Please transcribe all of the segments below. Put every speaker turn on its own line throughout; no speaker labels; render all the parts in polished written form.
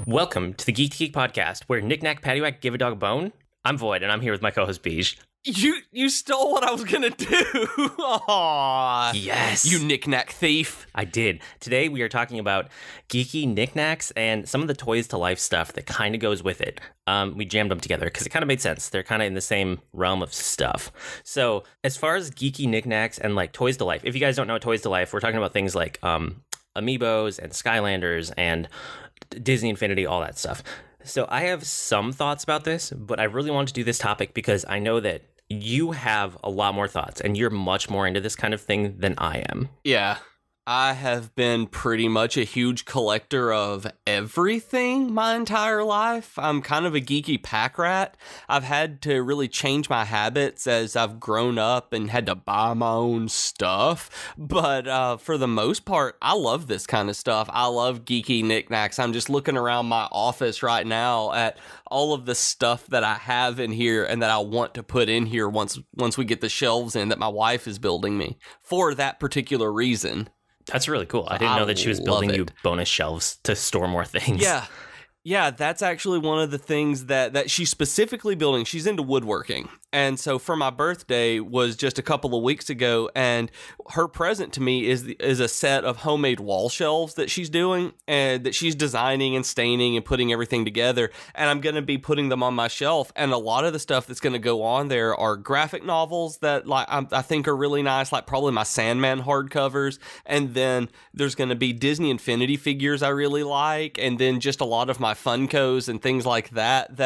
Welcome to the Geeky Geek podcast, where knick-knack, paddywhack, give a dog a bone. I'm Void, and I'm here with my co-host Beej.
You stole what I was gonna do. Aww.
Yes.
You knick-knack thief.
I did. Today we are talking about geeky knickknacks and some of the toys to life stuff that kind of goes with it. We jammed them together because it kind of made sense. They're kind of in the same realm of stuff. So as far as geeky knickknacks and like toys to life, if you guys don't know toys to life, we're talking about things like Amiibos and Skylanders and Disney Infinity, all that stuff. So I have some thoughts about this, but I really want to do this topic because I know that you have a lot more thoughts and you're much more into this kind of thing than I am.
Yeah. I have been pretty much a huge collector of everything my entire life. I'm kind of a geeky pack rat. I've had to really change my habits as I've grown up and had to buy my own stuff. But for the most part, I love this kind of stuff. I love geeky knickknacks. I'm just looking around my office right now at all of the stuff that I have in here and that I want to put in here once we get the shelves in that my wife is building me for that particular reason.
That's really cool. I didn't know that she was building you bonus shelves to store more things. Yeah, that's actually one of the things that she's specifically building. She's into woodworking. And so for my birthday was just a couple of weeks ago, and her present to me is a set of homemade wall shelves that she's doing and that she's designing and staining and putting everything together. And I'm going to be putting them on my shelf. And a lot of the stuff that's going to go on there are graphic novels that like I think are really nice, like probably my Sandman hardcovers. And then there's going to be Disney Infinity figures I really like. And then just a lot of my Funkos and things like that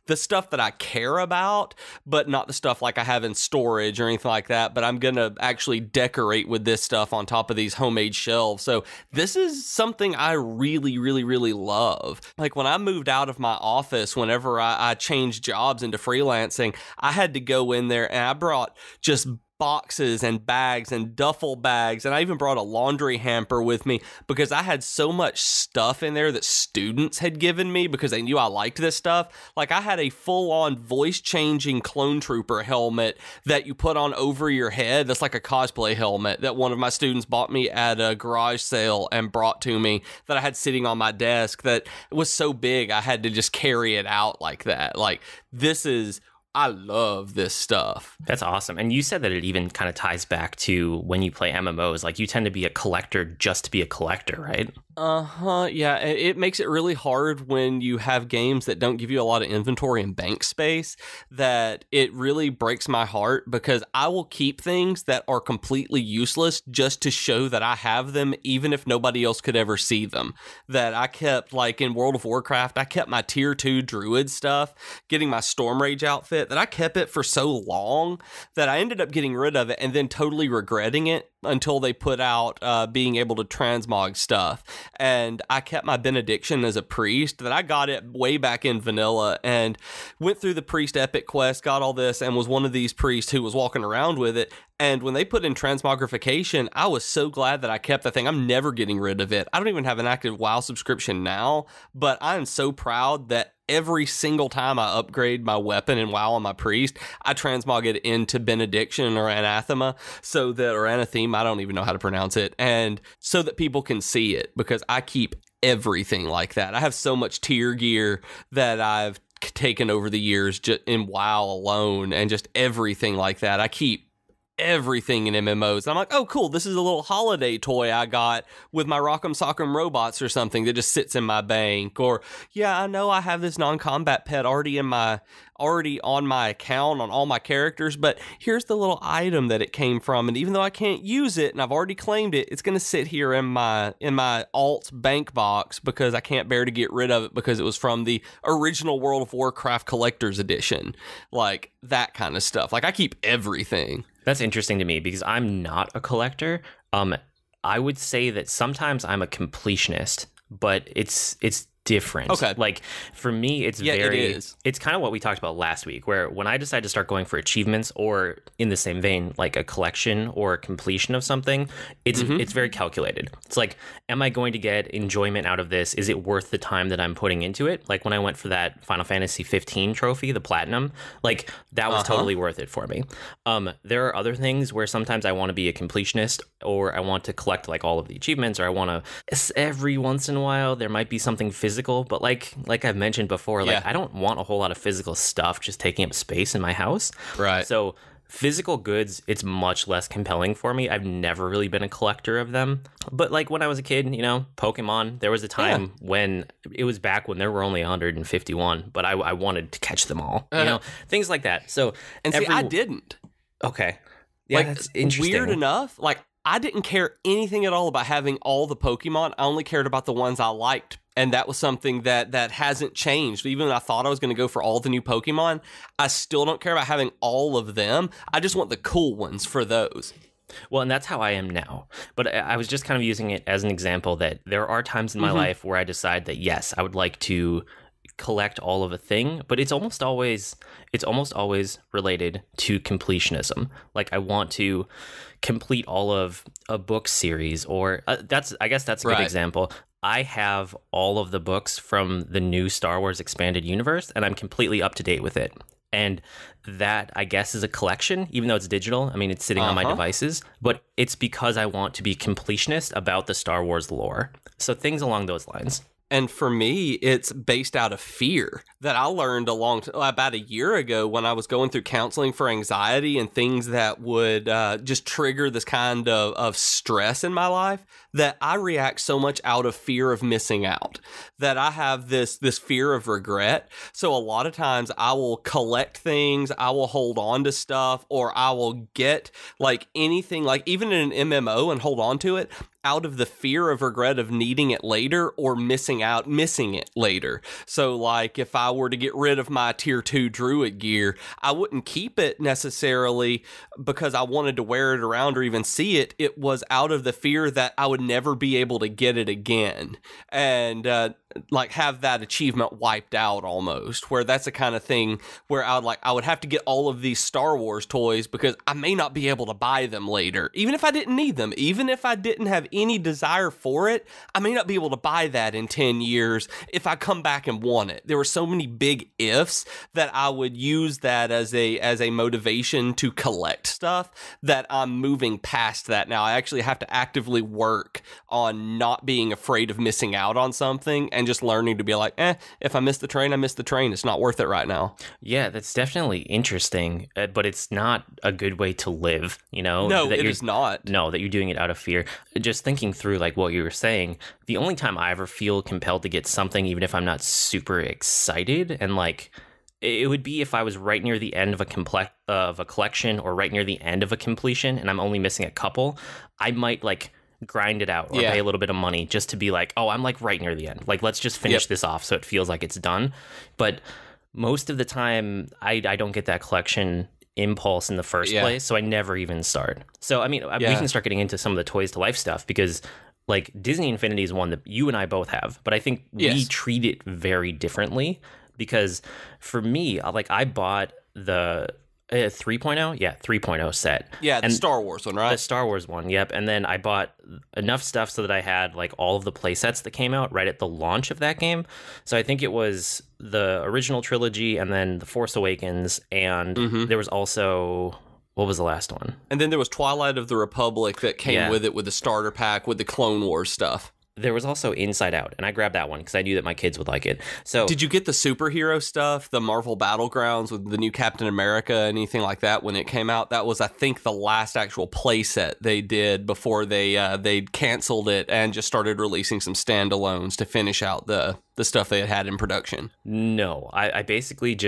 the stuff that I care about, but not the stuff like I have in storage or anything like that. But I'm going to actually decorate with this stuff on top of these homemade shelves. So this is something I really, really, really love. Like when I moved out of my office, whenever I changed jobs into freelancing, I had to go in there and I brought just boxes and bags and duffel bags, and I even brought a laundry hamper with me because I had so much stuff in there that students had given me because they knew I liked this stuff. Like I had a full-on voice-changing clone trooper helmet that you put on over your head. That's like a cosplay helmet that one of my students bought me at a garage sale and brought to me that I had sitting on my desk that was so big I had to just carry it out like that. Like I love this stuff. That's awesome. And you said that it even kind of ties back to when you play MMOs. Like you tend to be a collector just to be a collector, right?
Yeah, it makes it really hard when you have games that don't give you a lot of inventory and bank space, that it really breaks my heart because I will keep things that are completely useless just to show that I have them, even if nobody else could ever see them. That I kept, like in World of Warcraft, I kept my tier 2 druid stuff, getting my Storm Rage outfit, that I kept it for so long that I ended up getting rid of it and then totally regretting it until they put out being able to transmog stuff. And I kept my benediction as a priest, that I got it way back in vanilla and went through the priest epic quest, got all this, and was one of these priests who was walking around with it. And when they put in transmogrification, I was so glad that I kept that thing. I'm never getting rid of it. I don't even have an active WoW subscription now, but I am so proud that every single time I upgrade my weapon in WoW on my priest, I transmog it into benediction or anathema or anathema, I don't even know how to pronounce it, and so that people can see it, because I keep everything like that. I have so much tier gear that I've taken over the years just in WoW alone, and just everything like that. I keep everything in MMOs. I'm like, oh, cool, this is a little holiday toy I got with my Rock'em Sock'em robots or something that just sits in my bank. Or, yeah, I know I have this non-combat pet already on my account on all my characters, but here's the little item that it came from, and even though I can't use it and I've already claimed it, it's going to sit here in my alt bank box because I can't bear to get rid of it because it was from the original World of Warcraft Collector's Edition. Like, that kind of stuff. Like, I keep everything.
That's interesting to me because I'm not a collector. I would say that sometimes I'm a completionist, but it's
different.
Okay.
Like for me, it's it's kind of what we talked about last week, where when I decide to start going for achievements or in the same vein, like a collection or a completion of something, it's very calculated. It's like, am I going to get enjoyment out of this? Is it worth the time that I'm putting into it? Like when I went for that Final Fantasy 15 trophy, the platinum, like that was totally worth it for me. There are other things where sometimes I want to be a completionist, or I want to collect like all of the achievements, or I want to, every once in a while there might be something physical, but like I've mentioned before, like I don't want a whole lot of physical stuff just taking up space in my house.
Right.
So physical goods, it's much less compelling for me. I've never really been a collector of them. But like when I was a kid, you know, Pokemon, there was a time when it was back when there were only 151, but I wanted to catch them all, you know, things like that. So,
see, I didn't.
Okay. Yeah,
like,
that's interesting.
Weird enough, like I didn't care anything at all about having all the Pokemon. I only cared about the ones I liked. And that was something that hasn't changed. Even when I thought I was going to go for all the new Pokemon, I still don't care about having all of them. I just want the cool ones for those.
Well, and that's how I am now. But I was just kind of using it as an example that there are times in my life where I decide that, yes, I would like to collect all of a thing, but it's almost always related to completionism. Like I want to complete all of a book series, or I guess that's a good example. I have all of the books from the new Star Wars expanded universe, and I'm completely up to date with it. And that, I guess, is a collection, even though it's digital. I mean, it's sitting on my devices, but it's because I want to be completionist about the Star Wars lore. So things along those lines.
And for me, it's based out of fear that I learned about a year ago when I was going through counseling for anxiety and things that would just trigger this kind of stress in my life, that I react so much out of fear of missing out, that I have this fear of regret. So a lot of times I will collect things, I will hold on to stuff, or I will get like anything, like even in an MMO, and hold on to it out of the fear of regret of needing it later or missing it later. So like if I were to get rid of my tier 2 druid gear, I wouldn't keep it necessarily because I wanted to wear it around or even see it. It was out of the fear that I would never be able to get it again. And like have that achievement wiped out almost, where that's the kind of thing where I would have to get all of these Star Wars toys because I may not be able to buy them later. Even if I didn't need them, even if I didn't have any desire for it, I may not be able to buy that in 10 years if I come back and want it. There were so many big ifs that I would use that as a motivation to collect stuff that I'm moving past that now. I actually have to actively work on not being afraid of missing out on something and just learning to be like, if I miss the train, I miss the train. It's not worth it right now.
Yeah, that's definitely interesting, but it's not a good way to live, you know?
No, it is not.
No, that you're doing it out of fear. Just thinking through like what you were saying, the only time I ever feel compelled to get something, even if I'm not super excited, and like it would be if I was right near the end of a collection or right near the end of a completion and I'm only missing a couple, I might like grind it out or pay a little bit of money just to be like, oh, I'm like right near the end. Like, let's just finish this off so it feels like it's done. But most of the time, I don't get that collection impulse in the first place, so I never even start. So, I mean, we can start getting into some of the Toys to Life stuff because like Disney Infinity is one that you and I both have, but I think we treat it very differently because for me, like I bought the 3.0? Yeah, 3.0 set.
Yeah, the Star Wars one, right?
The Star Wars one, yep. And then I bought enough stuff so that I had like all of the play sets that came out right at the launch of that game. So I think it was the original trilogy and then The Force Awakens, and there was also... What was the last one?
And then there was Twilight of the Republic that came with it with the starter pack with the Clone Wars stuff.
There was also Inside Out, and I grabbed that one because I knew that my kids would like it. So,
did you get the superhero stuff, the Marvel Battlegrounds with the new Captain America, anything like that when it came out? That was, I think, the last actual playset they did before they canceled it and just started releasing some standalones to finish out the stuff they had in production.
No, I basically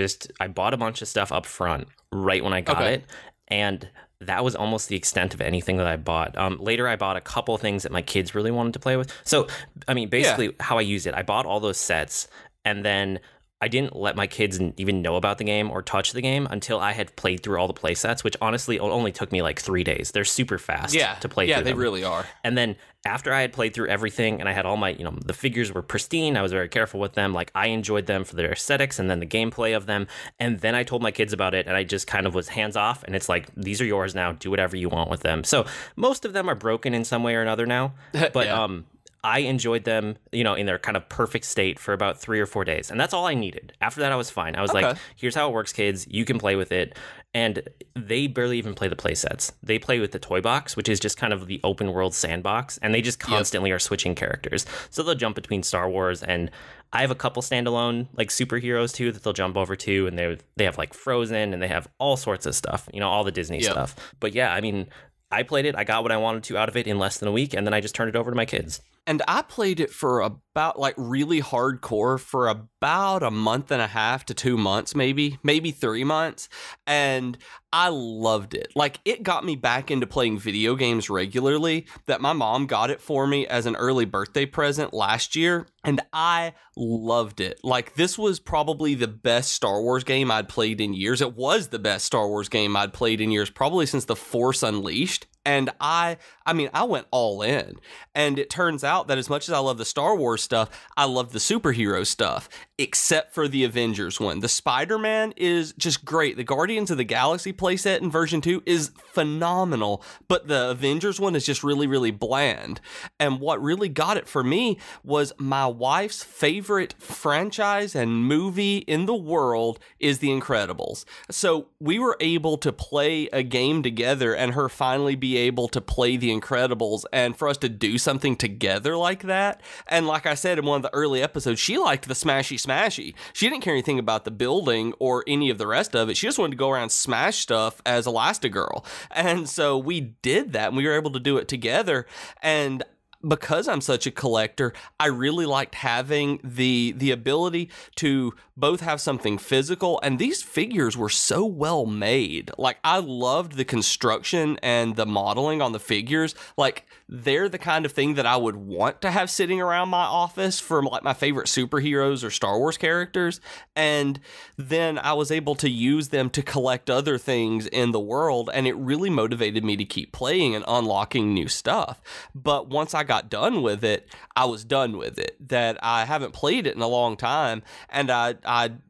I bought a bunch of stuff up front right when I got it, and that was almost the extent of anything that I bought. Later, I bought a couple things that my kids really wanted to play with. So, I mean, basically how I used it, I bought all those sets, and then I didn't let my kids even know about the game or touch the game until I had played through all the play sets, which honestly only took me like 3 days. They're super fast to play through.
Yeah, they
them.
really are.
And then after I had played through everything and I had all my, the figures were pristine, I was very careful with them. Like, I enjoyed them for their aesthetics and then the gameplay of them. And then I told my kids about it and I just kind of was hands off. And it's like, these are yours now. Do whatever you want with them. So most of them are broken in some way or another now. But, I enjoyed them, in their kind of perfect state for about 3 or 4 days. And that's all I needed. After that, I was fine. I was like, here's how it works, kids. You can play with it. And they barely even play the play sets. They play with the toy box, which is just kind of the open world sandbox. And they just constantly are switching characters. So they'll jump between Star Wars and I have a couple standalone like superheroes too that they'll jump over to. And they have like Frozen and they have all sorts of stuff, all the Disney stuff. But yeah, I mean, I played it. I got what I wanted to out of it in less than a week. And then I just turned it over to my kids.
And I played it for about, like, really hardcore for about a month and a half to 2 months, maybe 3 months. And I loved it. Like, it got me back into playing video games regularly. That my mom got it for me as an early birthday present last year. And I loved it. Like, this was probably the best Star Wars game I'd played in years. It was the best Star Wars game I'd played in years, probably since The Force Unleashed. And I went all in. And it turns out that as much as I love the Star Wars stuff, I love the superhero stuff, except for the Avengers one. The Spider-Man is just great. The Guardians of the Galaxy playset in version 2 is phenomenal, but the Avengers one is just really, really bland. And what really got it for me was my wife's favorite franchise and movie in the world is The Incredibles. So we were able to play a game together and her finally be able to play The Incredibles and for us to do something together like that. And like I said in one of the early episodes, she liked the smashy. She didn't care anything about the building or any of the rest of it. She just wanted to go around and smash stuff as Elastigirl. And so we did that and we were able to do it together. And because I'm such a collector, I really liked having the ability to both have something physical, and these figures were so well made. Like, I loved the construction and the modeling on the figures. Like, they're the kind of thing that I would want to have sitting around my office for like my favorite superheroes or Star Wars characters. And then I was able to use them to collect other things in the world, and it really motivated me to keep playing and unlocking new stuff. But once I got done with it, I was done with it. That I haven't played it in a long time, and I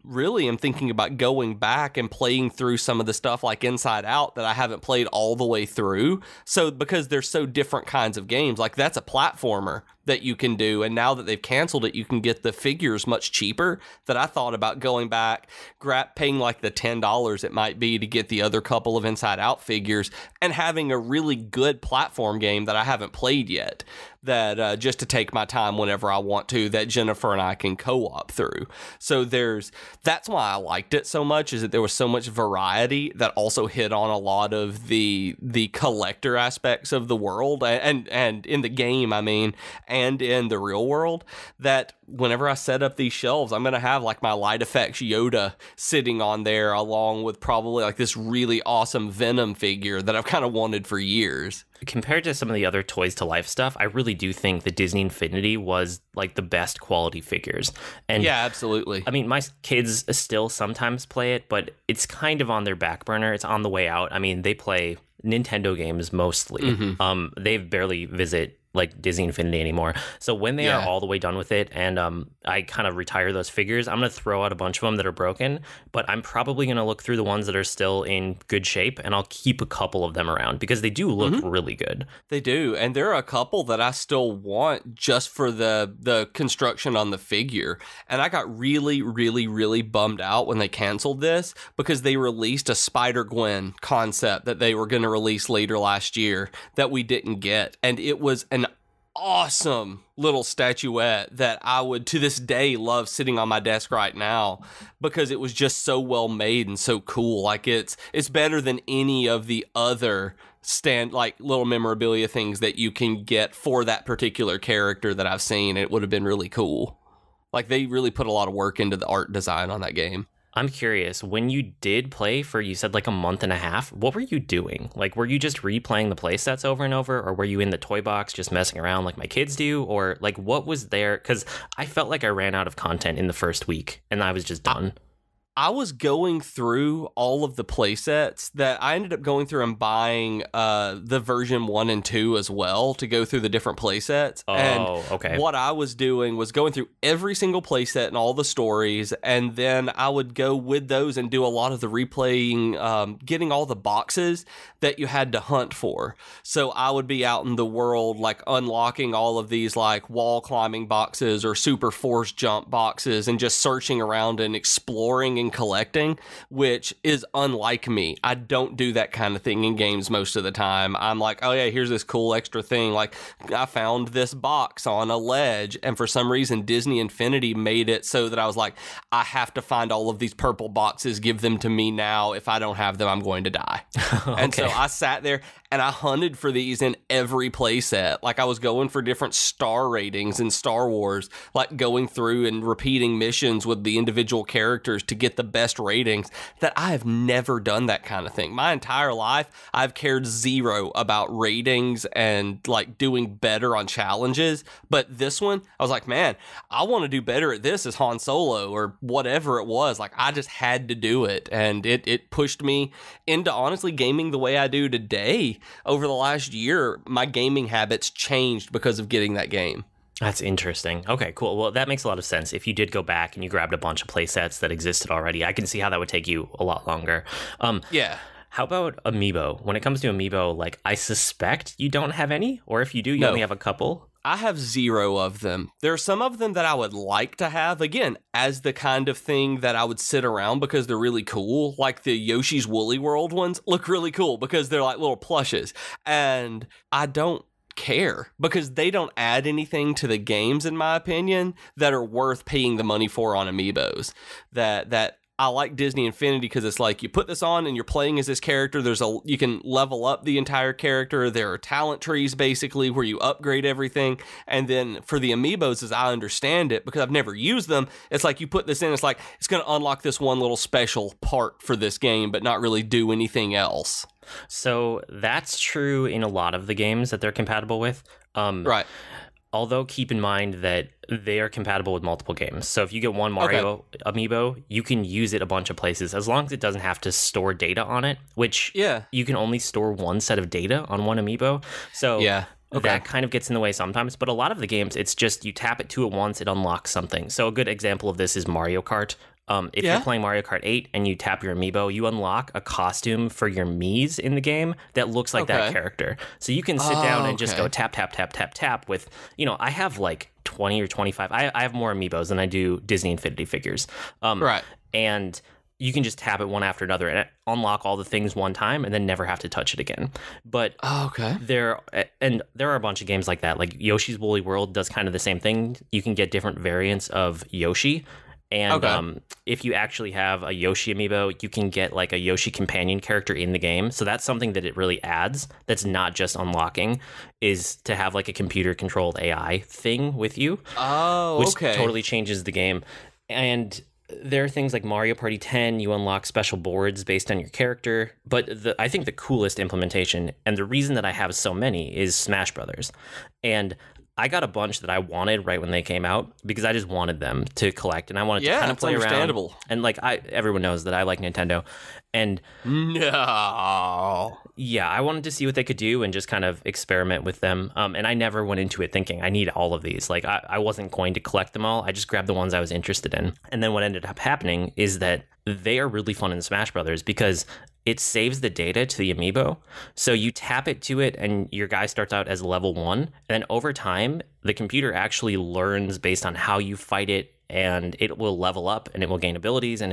really am thinking about going back and playing through some of the stuff like Inside Out that I haven't played all the way through. So because they're so different kinds of games, like that's a platformer that you can do, and now that they've canceled it, you can get the figures much cheaper. That I thought about going back, paying like the $10 it might be to get the other couple of Inside Out figures, and having a really good platform game that I haven't played yet, that just to take my time whenever I want to, that Jennifer and I can co-op through. So that's why I liked it so much, is that there was so much variety that also hit on a lot of the collector aspects of the world, and in the game, and in the real world, that whenever I set up these shelves, I'm going to have like my light effects Yoda sitting on there, along with probably like this really awesome Venom figure that I've kind of wanted for years.
Compared to some of the other Toys to Life stuff, I really do think the Disney Infinity was like the best quality figures. And
yeah, absolutely.
I mean, my kids still sometimes play it, but it's kind of on their back burner. It's on the way out. I mean, they play Nintendo games mostly. Mm-hmm. They barely visit like Disney Infinity anymore. So when they are all the way done with it, and I kind of retire those figures, I'm going to throw out a bunch of them that are broken, but I'm probably going to look through the ones that are still in good shape, and I'll keep a couple of them around because they do look really good.
They do, and there are a couple that I still want just for the construction on the figure. And I got really, really, really bummed out when they canceled this, because they released a Spider-Gwen concept that they were going to release later last year that we didn't get, and it was an awesome little statuette that I would to this day love sitting on my desk right now, because it was just so well made and so cool. Like it's better than any of the other like little memorabilia things that you can get for that particular character that I've seen. It would have been really cool. Like they really put a lot of work into the art design on that game.
I'm curious, when you did play for, you said like a month and a half, what were you doing? Like, were you just replaying the play sets over and over, or were you in the toy box just messing around like my kids do? Or like, what was there? Because I felt like I ran out of content in the first week and I was just done.
I was going through all of the play sets that I ended up going through and buying the version 1 and 2 as well to go through the different play sets.
Okay.
What I was doing was going through every single play set and all the stories, and then I would go with those and do a lot of the replaying, getting all the boxes that you had to hunt for. So I would be out in the world like unlocking all of these like wall climbing boxes or super force jump boxes and just searching around and exploring and collecting, which is unlike me. I don't do that kind of thing in games most of the time. I'm like, oh yeah, here's this cool extra thing. Like, I found this box on a ledge, and for some reason Disney Infinity made it so that I was like, I have to find all of these purple boxes, give them to me now. If I don't have them, I'm going to die. Okay. And so I sat there and I hunted for these in every playset. Like, I was going for different star ratings in Star Wars, like going through and repeating missions with the individual characters to get the best ratings. That I have never done that kind of thing. My entire life, I've cared zero about ratings and like doing better on challenges. But this one, I was like, man, I want to do better at this as Han Solo or whatever it was. Like, I just had to do it. And it pushed me into honestly gaming the way I do today. Over the last year, my gaming habits changed because of getting that game.
That's interesting. Okay, cool. Well, that makes a lot of sense. If you did go back and you grabbed a bunch of play sets that existed already, I can see how that would take you a lot longer.
Yeah.
How about Amiibo? When it comes to Amiibo, like, I suspect you don't have any, or if you do, you only have a couple.
I have 0 of them. There are some of them that I would like to have, again, as the kind of thing that I would sit around because they're really cool. Like the Yoshi's Woolly World ones look really cool because they're like little plushes. And I don't care because they don't add anything to the games, in my opinion, that are worth paying the money for on Amiibos. That I like Disney Infinity because it's like you put this on and you're playing as this character. You can level up the entire character. There are talent trees basically where you upgrade everything. And then for the Amiibos, as I understand it, because I've never used them, it's like you put this in, it's like it's going to unlock this one little special part for this game, but not really do anything else.
So that's true in a lot of the games that they're compatible with.
Right.
Although keep in mind that they are compatible with multiple games. So if you get one Mario Amiibo, you can use it a bunch of places as long as it doesn't have to store data on it, which you can only store one set of data on one Amiibo. So that kind of gets in the way sometimes. But a lot of the games, it's just you tap it to it once, it unlocks something. So a good example of this is Mario Kart. If you're playing Mario Kart 8 and you tap your Amiibo, you unlock a costume for your Miis in the game that looks like that character. So you can sit down and just go tap, tap, tap, tap, tap with, I have like 20 or 25. I have more Amiibos than I do Disney Infinity figures. And you can just tap it one after another and unlock all the things one time and then never have to touch it again. But there are a bunch of games like that. Like Yoshi's Woolly World does kind of the same thing. You can get different variants of Yoshi. And if you actually have a Yoshi Amiibo, you can get like a Yoshi companion character in the game. So that's something that it really adds that's not just unlocking, is to have like a computer controlled AI thing with you. Which totally changes the game. And there are things like Mario Party 10, you unlock special boards based on your character. But I think the coolest implementation, and the reason that I have so many, is Smash Brothers. And I got a bunch that I wanted right when they came out because I just wanted them to collect, and I wanted to kind of play around. And like everyone knows that I like Nintendo, and I wanted to see what they could do and just kind of experiment with them. And I never went into it thinking I need all of these. Like I wasn't going to collect them all. I just grabbed the ones I was interested in. And then what ended up happening is that they are really fun in Smash Brothers because it saves the data to the Amiibo. So you tap it to it and your guy starts out as level 1. And then over time, the computer actually learns based on how you fight it, and it will level up and it will gain abilities, and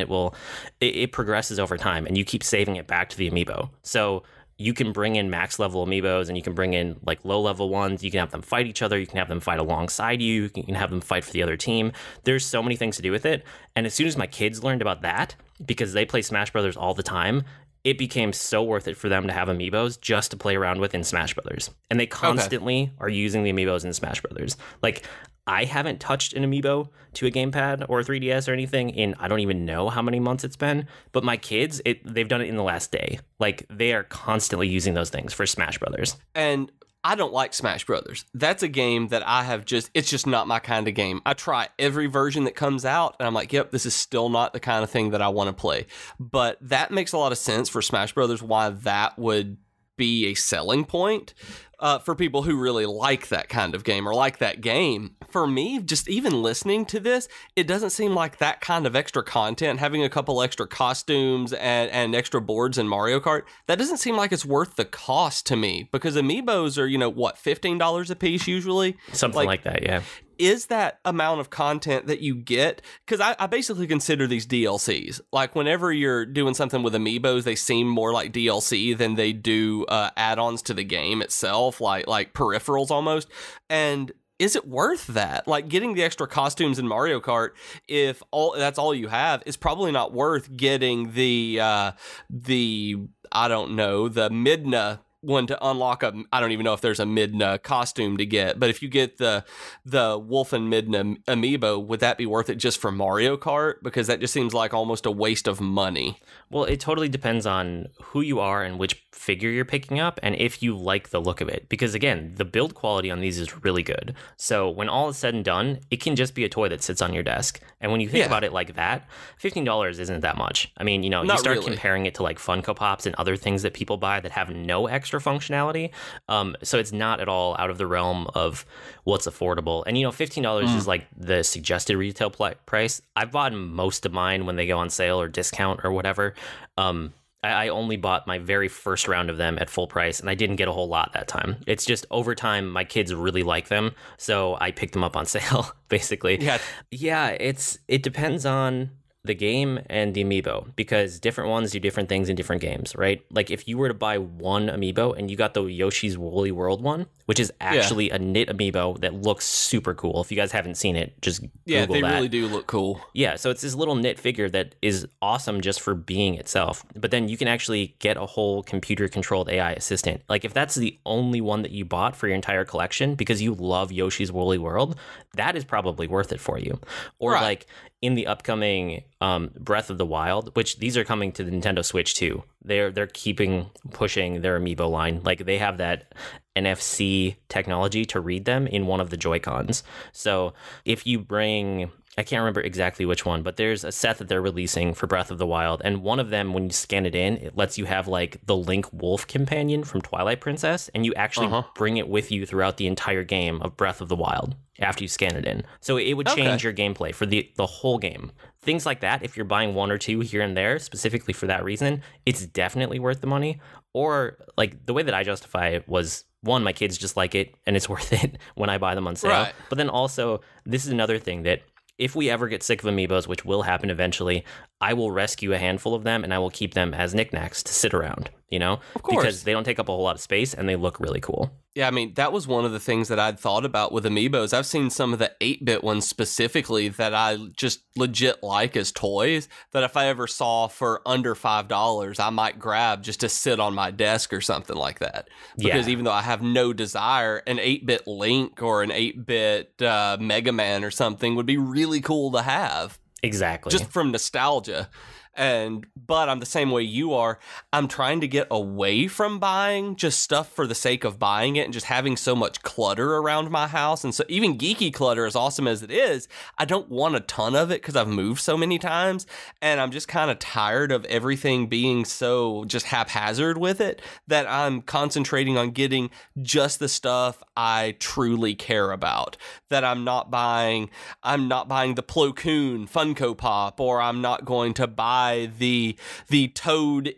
it progresses over time, and you keep saving it back to the Amiibo. So you can bring in max level Amiibos and you can bring in like low level ones. You can have them fight each other. You can have them fight alongside you. You can have them fight for the other team. There's so many things to do with it. And as soon as my kids learned about that, because they play Smash Brothers all the time, it became so worth it for them to have Amiibos just to play around with in Smash Brothers. And they constantly are using the Amiibos in Smash Brothers. Like, I haven't touched an Amiibo to a gamepad or a 3DS or anything in I don't even know how many months it's been. But my kids, they've done it in the last day. Like, they are constantly using those things for Smash Brothers.
And I don't like Smash Brothers. That's a game that it's just not my kind of game. I try every version that comes out, and I'm like, yep, this is still not the kind of thing that I want to play. But that makes a lot of sense for Smash Brothers, why that would be a selling point for people who really like that kind of game or like that game. For me, just even listening to this, it doesn't seem like that kind of extra content, having a couple extra costumes and extra boards in Mario Kart, that doesn't seem like it's worth the cost to me, because Amiibos are, $15 a piece usually?
Something like that, yeah.
Is that amount of content that you get? Because I basically consider these DLCs. Like, whenever you're doing something with Amiibos, they seem more like DLC than they do add-ons to the game itself, like peripherals almost. And is it worth that? Like, getting the extra costumes in Mario Kart, if that's all you have, is probably not worth getting the Midna one to unlock I don't even know if there's a Midna costume to get, but if you get the Wolf and Midna Amiibo, would that be worth it just for Mario Kart? Because that just seems like almost a waste of money.
Well, it totally depends on who you are and which figure you're picking up, and if you like the look of it. Because again, the build quality on these is really good. So when all is said and done, it can just be a toy that sits on your desk. And when you think about it like that, $15 isn't that much. I mean, you start comparing it to like Funko Pops and other things that people buy that have no extra functionality. So it's not at all out of the realm of what's affordable. And $15 is like the suggested retail price. I've bought most of mine when they go on sale or discount or whatever. I only bought my very first round of them at full price, and I didn't get a whole lot that time. It's just over time, my kids really like them, so I picked them up on sale, basically. Yeah, it depends on the game and the Amiibo, because different ones do different things in different games, right? Like, if you were to buy one Amiibo and you got the Yoshi's Woolly World one, which is actually a knit Amiibo that looks super cool. If you guys haven't seen it, just Google that.
Really do look cool.
Yeah, so it's this little knit figure that is awesome just for being itself. But then you can actually get a whole computer-controlled AI assistant. Like, if that's the only one that you bought for your entire collection because you love Yoshi's Woolly World, that is probably worth it for you. Or like in the upcoming Breath of the Wild, which these are coming to the Nintendo Switch too. They're pushing their Amiibo line. Like, they have that NFC technology to read them in one of the Joy-Cons. So if you bring, I can't remember exactly which one, but there's a set that they're releasing for Breath of the Wild, and one of them, when you scan it in, it lets you have like the Link Wolf companion from Twilight Princess, and you actually bring it with you throughout the entire game of Breath of the Wild after you scan it in. So it would change your gameplay for the whole game. Things like that, if you're buying one or two here and there specifically for that reason, it's definitely worth the money. Or like the way that I justify it was, one, my kids just like it and it's worth it when I buy them on sale. Right. But then also, this is another thing that if we ever get sick of Amiibos, which will happen eventually, I will rescue a handful of them and I will keep them as knickknacks to sit around, Of course. Because they don't take up a whole lot of space and they look really cool.
Yeah, I mean, that was one of the things that I'd thought about with Amiibos. I've seen some of the 8-bit ones specifically that I just legit like as toys, that if I ever saw for under $5, I might grab just to sit on my desk or something like that. Because even though I have no desire, an 8-bit Link or an 8-bit Mega Man or something would be really cool to have.
Exactly.
Just from nostalgia. But I'm the same way you are. I'm trying to get away from buying just stuff for the sake of buying it and just having so much clutter around my house. And so even geeky clutter, as awesome as it is, I don't want a ton of it because I've moved so many times. And I'm just kind of tired of everything being so just haphazard with it, that I'm concentrating on getting just the stuff I truly care about. That I'm not buying the Plo Koon Funko Pop, or I'm not going to buy the Toad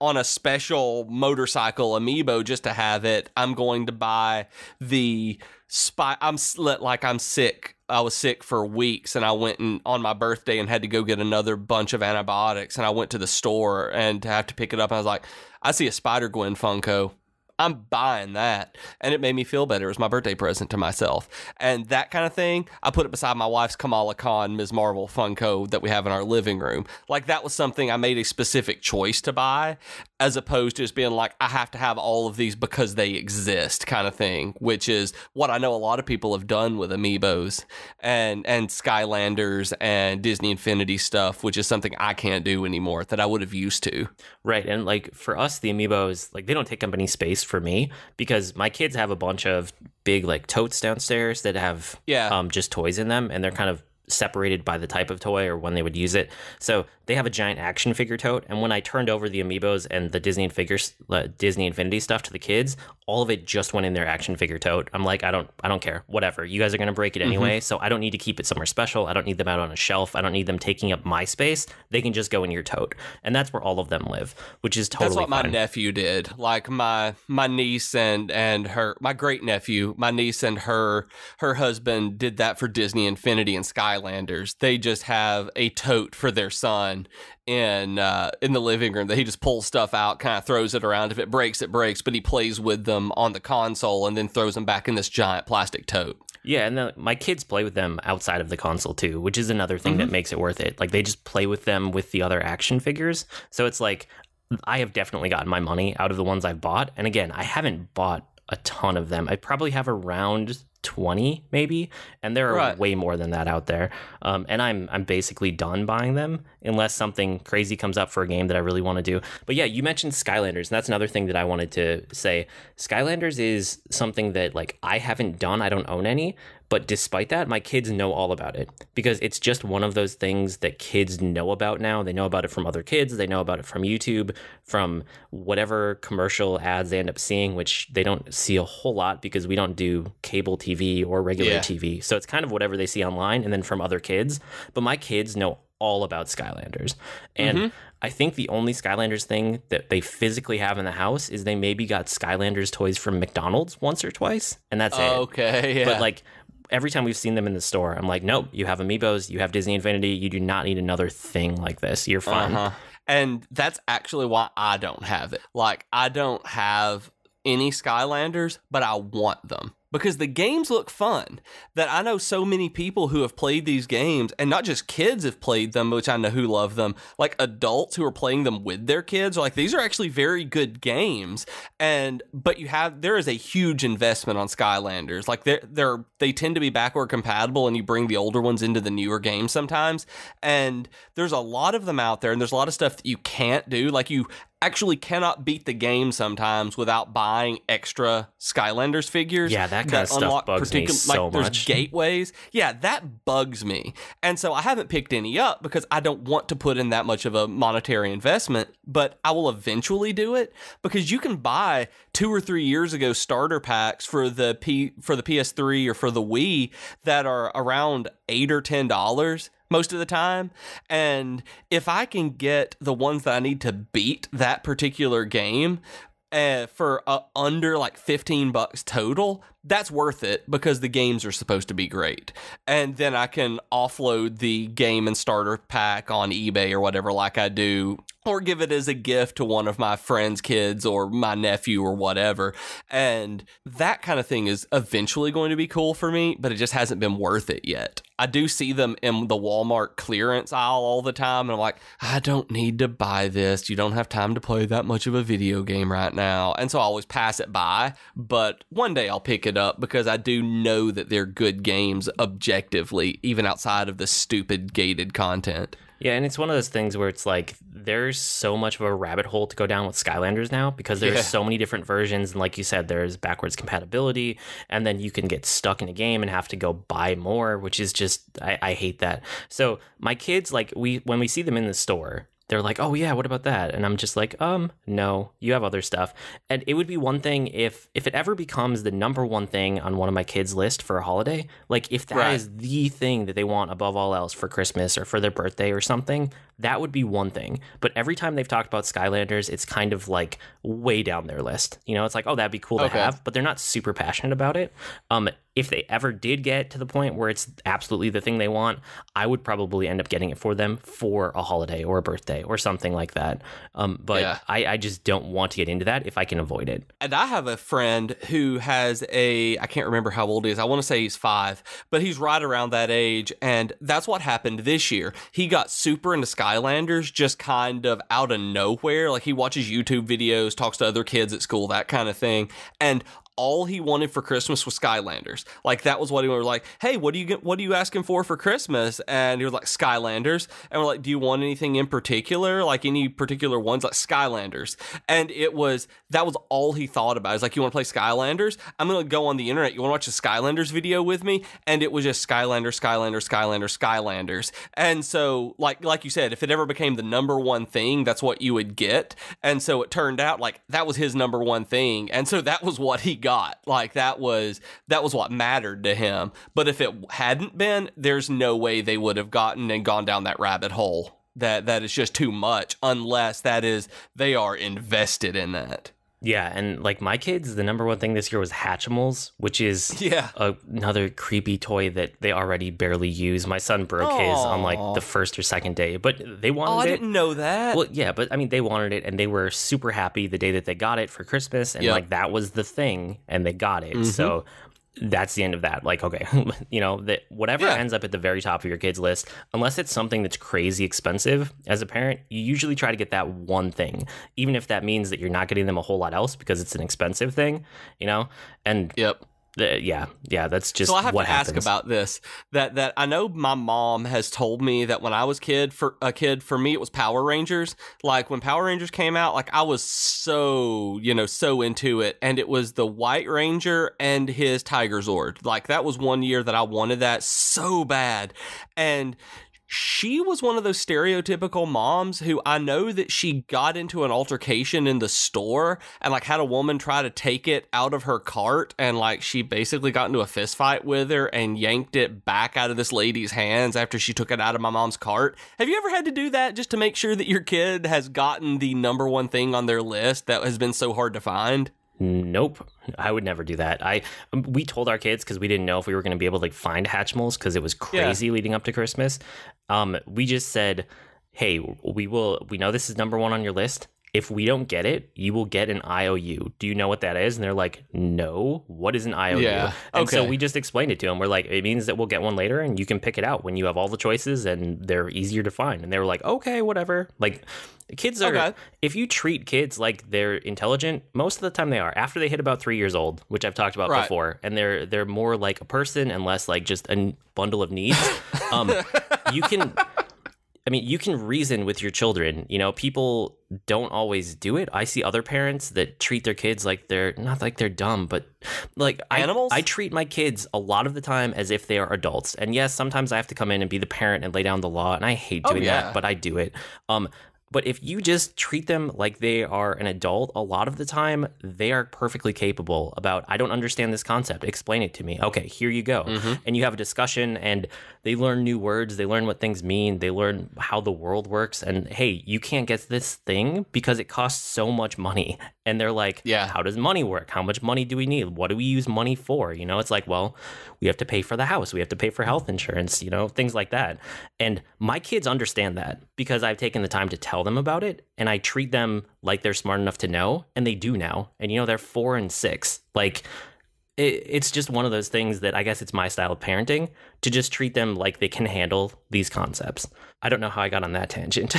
on a special motorcycle Amiibo just to have it. I'm going to buy the spy. I'm sick. I was sick for weeks, and I went on my birthday and had to go get another bunch of antibiotics, and I went to the store and to have to pick it up, and I was like, I see a Spider-Gwen Funko. I'm buying that. And it made me feel better. It was my birthday present to myself. And that kind of thing, I put it beside my wife's Kamala Khan Ms. Marvel Funko that we have in our living room. Like, that was something I made a specific choice to buy. as opposed to just being like, I have to have all of these because they exist kind of thing, which is what I know a lot of people have done with Amiibos and Skylanders and Disney Infinity stuff, which is something I can't do anymore that I would have used to.
Right. And like for us, the Amiibos, like they don't take up any space for me because my kids have a bunch of big like totes downstairs that have just toys in them, and they're kind of separated by the type of toy or when they would use it. So they have a giant action figure tote, and when I turned over the Amiibos and the Disney Infinity stuff to the kids, all of it just went in their action figure tote. I'm like, I don't care, whatever, you guys are going to break it anyway, so I don't need to keep it somewhere special. I don't need them out on a shelf. I don't need them taking up my space. They can just go in your tote, and that's where all of them live, which is totally
that's what
fine.
My nephew did. Like my niece and my great nephew, my niece and her husband did that for Disney Infinity and Skylanders. They just have a tote for their son in the living room that he just pulls stuff out, kind of throws it around. If it breaks, it breaks, but he plays with them on the console and then throws them back in this giant plastic tote.
Yeah, and my kids play with them outside of the console too, which is another thing that makes it worth it. Like they just play with them with the other action figures. So it's like I have definitely gotten my money out of the ones I've bought. And again, I haven't bought a ton of them. I probably have around 20 maybe, and there are way more than that out there, and I'm basically done buying them unless something crazy comes up for a game that I really want to do. But yeah, you mentioned Skylanders, and that's another thing that I wanted to say. Skylanders is something that like I haven't done. I don't own any, but despite that, my kids know all about it because it's just one of those things that kids know about now. They know about it from other kids. They know about it from YouTube, from whatever commercial ads they end up seeing, which they don't see a whole lot because we don't do cable TV or regular TV. So it's kind of whatever they see online and then from other kids. But my kids know all about Skylanders. And I think the only Skylanders thing that they physically have in the house is they maybe got Skylanders toys from McDonald's once or twice, and that's it.
Okay, yeah.
But like every time we've seen them in the store, I'm like, nope, you have Amiibos, you have Disney Infinity, you do not need another thing like this. You're fine.
And that's actually why I don't have it. Like, I don't have any Skylanders, but I want them. Because the games look fun. That I know so many people who have played these games, and not just kids have played them, which I know who love them, like adults who are playing them with their kids are like, these are actually very good games. But there is a huge investment on Skylanders. Like they tend to be backward compatible, and you bring the older ones into the newer games sometimes. And there's a lot of them out there, and there's a lot of stuff that you can't do. Like you actually cannot beat the game sometimes without buying extra Skylanders figures.
Yeah, that kind of stuff bugs me so much.
There's gateways. Yeah, that bugs me. And so I haven't picked any up because I don't want to put in that much of a monetary investment, but I will eventually do it because you can buy 2 or 3 years ago starter packs for the PS3 or for the Wii that are around $8 or $10 most of the time. And if I can get the ones that I need to beat that particular game for under like $15 total, that's worth it because the games are supposed to be great. And then I can offload the game and starter pack on eBay or whatever like I do, or give it as a gift to one of my friends' kids or my nephew or whatever. And that kind of thing is eventually going to be cool for me, but it just hasn't been worth it yet. I do see them in the Walmart clearance aisle all the time, and I'm like, I don't need to buy this. You don't have time to play that much of a video game right now. And so I always pass it by, but one day I'll pick it up because I do know that they're good games objectively, even outside of the stupid gated content.
Yeah, and it's one of those things where it's like there's so much of a rabbit hole to go down with Skylanders now because there's so many different versions, and like you said, there's backwards compatibility, and then you can get stuck in a game and have to go buy more, which is just I hate that. So my kids, like when we see them in the store, they're like, oh yeah, what about that? And I'm just like, no, you have other stuff. And it would be one thing if it ever becomes the number one thing on one of my kids' list for a holiday, like if that is the thing that they want above all else for Christmas or for their birthday or something, that would be one thing. But every time they've talked about Skylanders, it's kind of like way down their list. You know, it's like, oh, that'd be cool to have, but they're not super passionate about it. if they ever did get to the point where it's absolutely the thing they want, I would probably end up getting it for them for a holiday or a birthday or something like that. But I just don't want to get into that if I can avoid it.
And I have a friend who has I can't remember how old he is. I want to say he's 5, but he's right around that age. And that's what happened this year. He got super into Skylanders just kind of out of nowhere. Like he watches YouTube videos, talks to other kids at school, that kind of thing. And all he wanted for Christmas was Skylanders. Like that was what he was like, hey, what are you asking for Christmas? And he was like, Skylanders. And we're like, do you want anything in particular? Like any particular ones? Like Skylanders. And that was all he thought about. He's like, you want to play Skylanders? I'm going to go on the internet. You want to watch a Skylanders video with me? And it was just Skylanders. And so like you said, if it ever became the number one thing, that's what you would get. And so it turned out like that was his number one thing. And so that was what he got. Like that was what mattered to him. But if it hadn't been, there's no way they would have gone down that rabbit hole. That is just too much, unless they are invested in that.
Yeah, and like my kids, the number one thing this year was Hatchimals, which is another creepy toy that they already barely use. My son broke his on like the first or second day, but they wanted it.
Oh, I didn't know that.
Well, yeah, but I mean, they wanted it, and they were super happy the day that they got it for Christmas, and like that was the thing, and they got it. So that's the end of that. Like, okay, that whatever ends up at the very top of your kid's list, unless it's something that's crazy expensive, as a parent, you usually try to get that one thing, even if that means that you're not getting them a whole lot else because it's an expensive thing, and that's just
so I have
what
to
happens.
ask about this. That I know my mom has told me that when I was for me it was Power Rangers. Like when Power Rangers came out, like I was so into it, and it was the White Ranger and his Tiger Zord. Like that was one year that I wanted that so bad, and she was one of those stereotypical moms who I know that she got into an altercation in the store and like had a woman try to take it out of her cart, and like she basically got into a fist fight with her and yanked it back out of this lady's hands after she took it out of my mom's cart. Have you ever had to do that just to make sure that your kid has gotten the number one thing on their list that has been so hard to find?
Nope, I would never do that. We told our kids because we didn't know if we were going to be able to find Hatchimals because it was crazy leading up to Christmas. We just said, hey, we know this is number one on your list. If we don't get it, you will get an IOU. Do you know what that is? And they're like, no, what is an IOU?
Yeah.
And so we just explained it to them. We're like, it means that we'll get one later and you can pick it out when you have all the choices and they're easier to find. And they were like, okay, whatever. Like kids are, if you treat kids like they're intelligent, most of the time they are. After they hit about 3 years old, which I've talked about before, and they're more like a person and less like just a bundle of needs. You can reason with your children. People don't always do it. I see other parents that treat their kids like they're not like they're dumb, but like
animals.
I treat my kids a lot of the time as if they are adults. And yes, sometimes I have to come in and be the parent and lay down the law, and I hate doing that, but I do it. But if you just treat them like they are an adult, a lot of the time, they are perfectly capable about, I don't understand this concept. Explain it to me. Okay, here you go. And you have a discussion, and they learn new words. They learn what things mean. They learn how the world works. And hey, you can't get this thing because it costs so much money. And they're like, how does money work? How much money do we need? What do we use money for? It's like, well, we have to pay for the house. We have to pay for health insurance, things like that. And my kids understand that because I've taken the time to tell them about it, and I treat them like they're smart enough to know, and they do now. And they're 4 and 6. Like it's just one of those things that I guess it's my style of parenting to just treat them like they can handle these concepts. I don't know how I got on that tangent.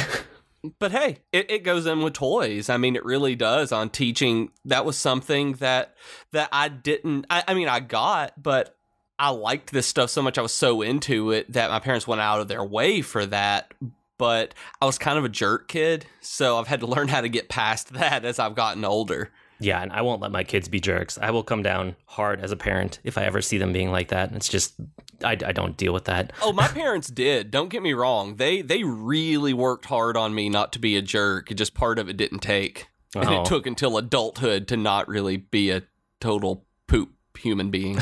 But hey, it goes in with toys. I mean, it really does on teaching. That was something that I didn't, I got, but I liked this stuff so much. I was so into it that my parents went out of their way for that. But I was kind of a jerk kid, so I've had to learn how to get past that as I've gotten older.
Yeah, and I won't let my kids be jerks. I will come down hard as a parent if I ever see them being like that. It's just, I don't deal with that.
Oh, my parents did. Don't get me wrong. They really worked hard on me not to be a jerk. Just part of it didn't take. And it took until adulthood to not really be a total poop human being.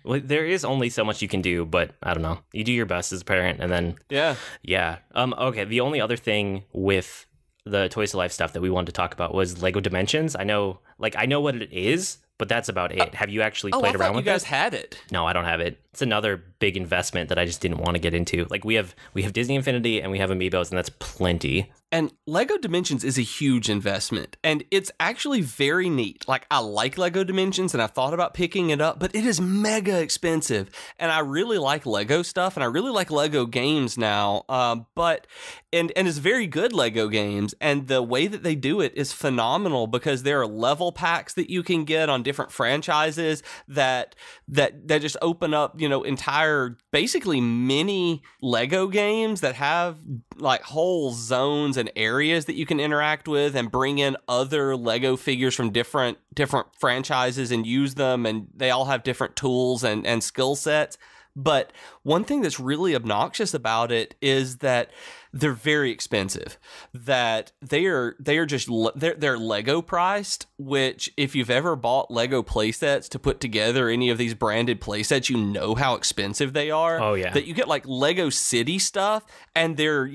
Well, there is only so much you can do, but I don't know. You do your best as a parent, and then yeah. Okay. The only other thing with the Toys to Life stuff that we wanted to talk about was Lego Dimensions. I know what it is, but that's about it. Have you actually played around with it?
You guys had it.
No, I don't have it. It's another big investment that I just didn't want to get into. Like we have Disney Infinity and we have Amiibos, and that's plenty.
And Lego Dimensions is a huge investment, and it's actually very neat. Like, I like Lego Dimensions, and I've thought about picking it up, but it is mega expensive. And I really like Lego stuff, and I really like Lego games now. And it's very good Lego games, and the way that they do it is phenomenal because there are level packs that you can get on different franchises that just open up, entire, basically mini Lego games that have like whole zones and areas that you can interact with and bring in other Lego figures from different franchises and use them, and they all have different tools and skill sets. But one thing that's really obnoxious about it is that they're very expensive. That they're Lego priced, which if you've ever bought Lego playsets to put together any of these branded playsets, you know how expensive they are.
Oh yeah.
That you get like Lego City stuff and they're,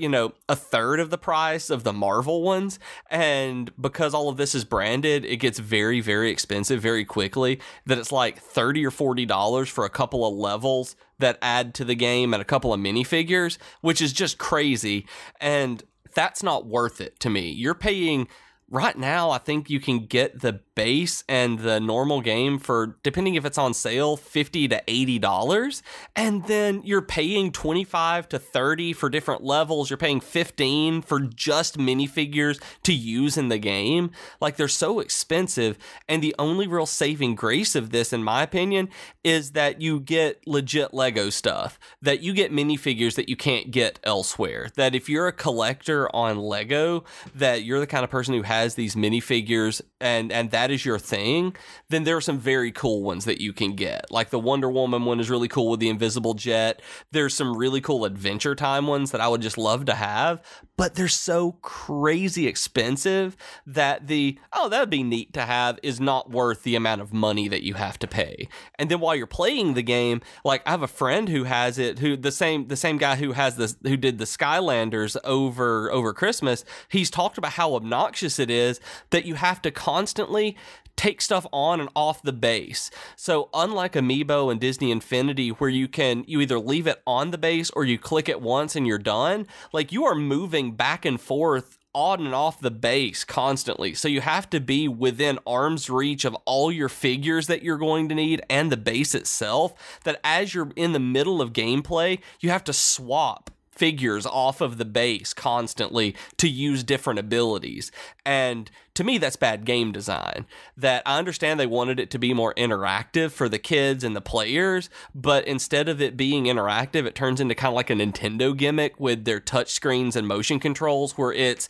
a third of the price of the Marvel ones. And because all of this is branded, it gets very, very expensive very quickly. That it's like $30 or $40 for a couple of levels that add to the game and a couple of minifigures, which is just crazy. And that's not worth it to me. You're paying right now, I think you can get the base and the normal game for, depending if it's on sale, $50 to $80. And then you're paying $25 to $30 for different levels. You're paying $15 for just minifigures to use in the game. Like, they're so expensive. And the only real saving grace of this, in my opinion, is that you get legit Lego stuff. That you get minifigures that you can't get elsewhere. That if you're a collector on Lego, that you're the kind of person who has these minifigures and that is your thing, then there are some very cool ones that you can get. Like the Wonder Woman one is really cool with the invisible jet. There's some really cool Adventure Time ones that I would just love to have, but they're so crazy expensive that that would be neat to have is not worth the amount of money that you have to pay. And then while you're playing the game, like I have a friend who has it, who the same guy who did the Skylanders over Christmas, he's talked about how obnoxious it is that you have to constantly take stuff on and off the base. So unlike Amiibo and Disney Infinity, where you either leave it on the base or you click it once and you're done, like you are moving back and forth on and off the base constantly. So you have to be within arm's reach of all your figures that you're going to need and the base itself, that as you're in the middle of gameplay, you have to swap figures off of the base constantly to use different abilities. And to me, that's bad game design. That I understand they wanted it to be more interactive for the kids and the players, but instead of it being interactive, it turns into kind of like a Nintendo gimmick with their touch screens and motion controls, where it's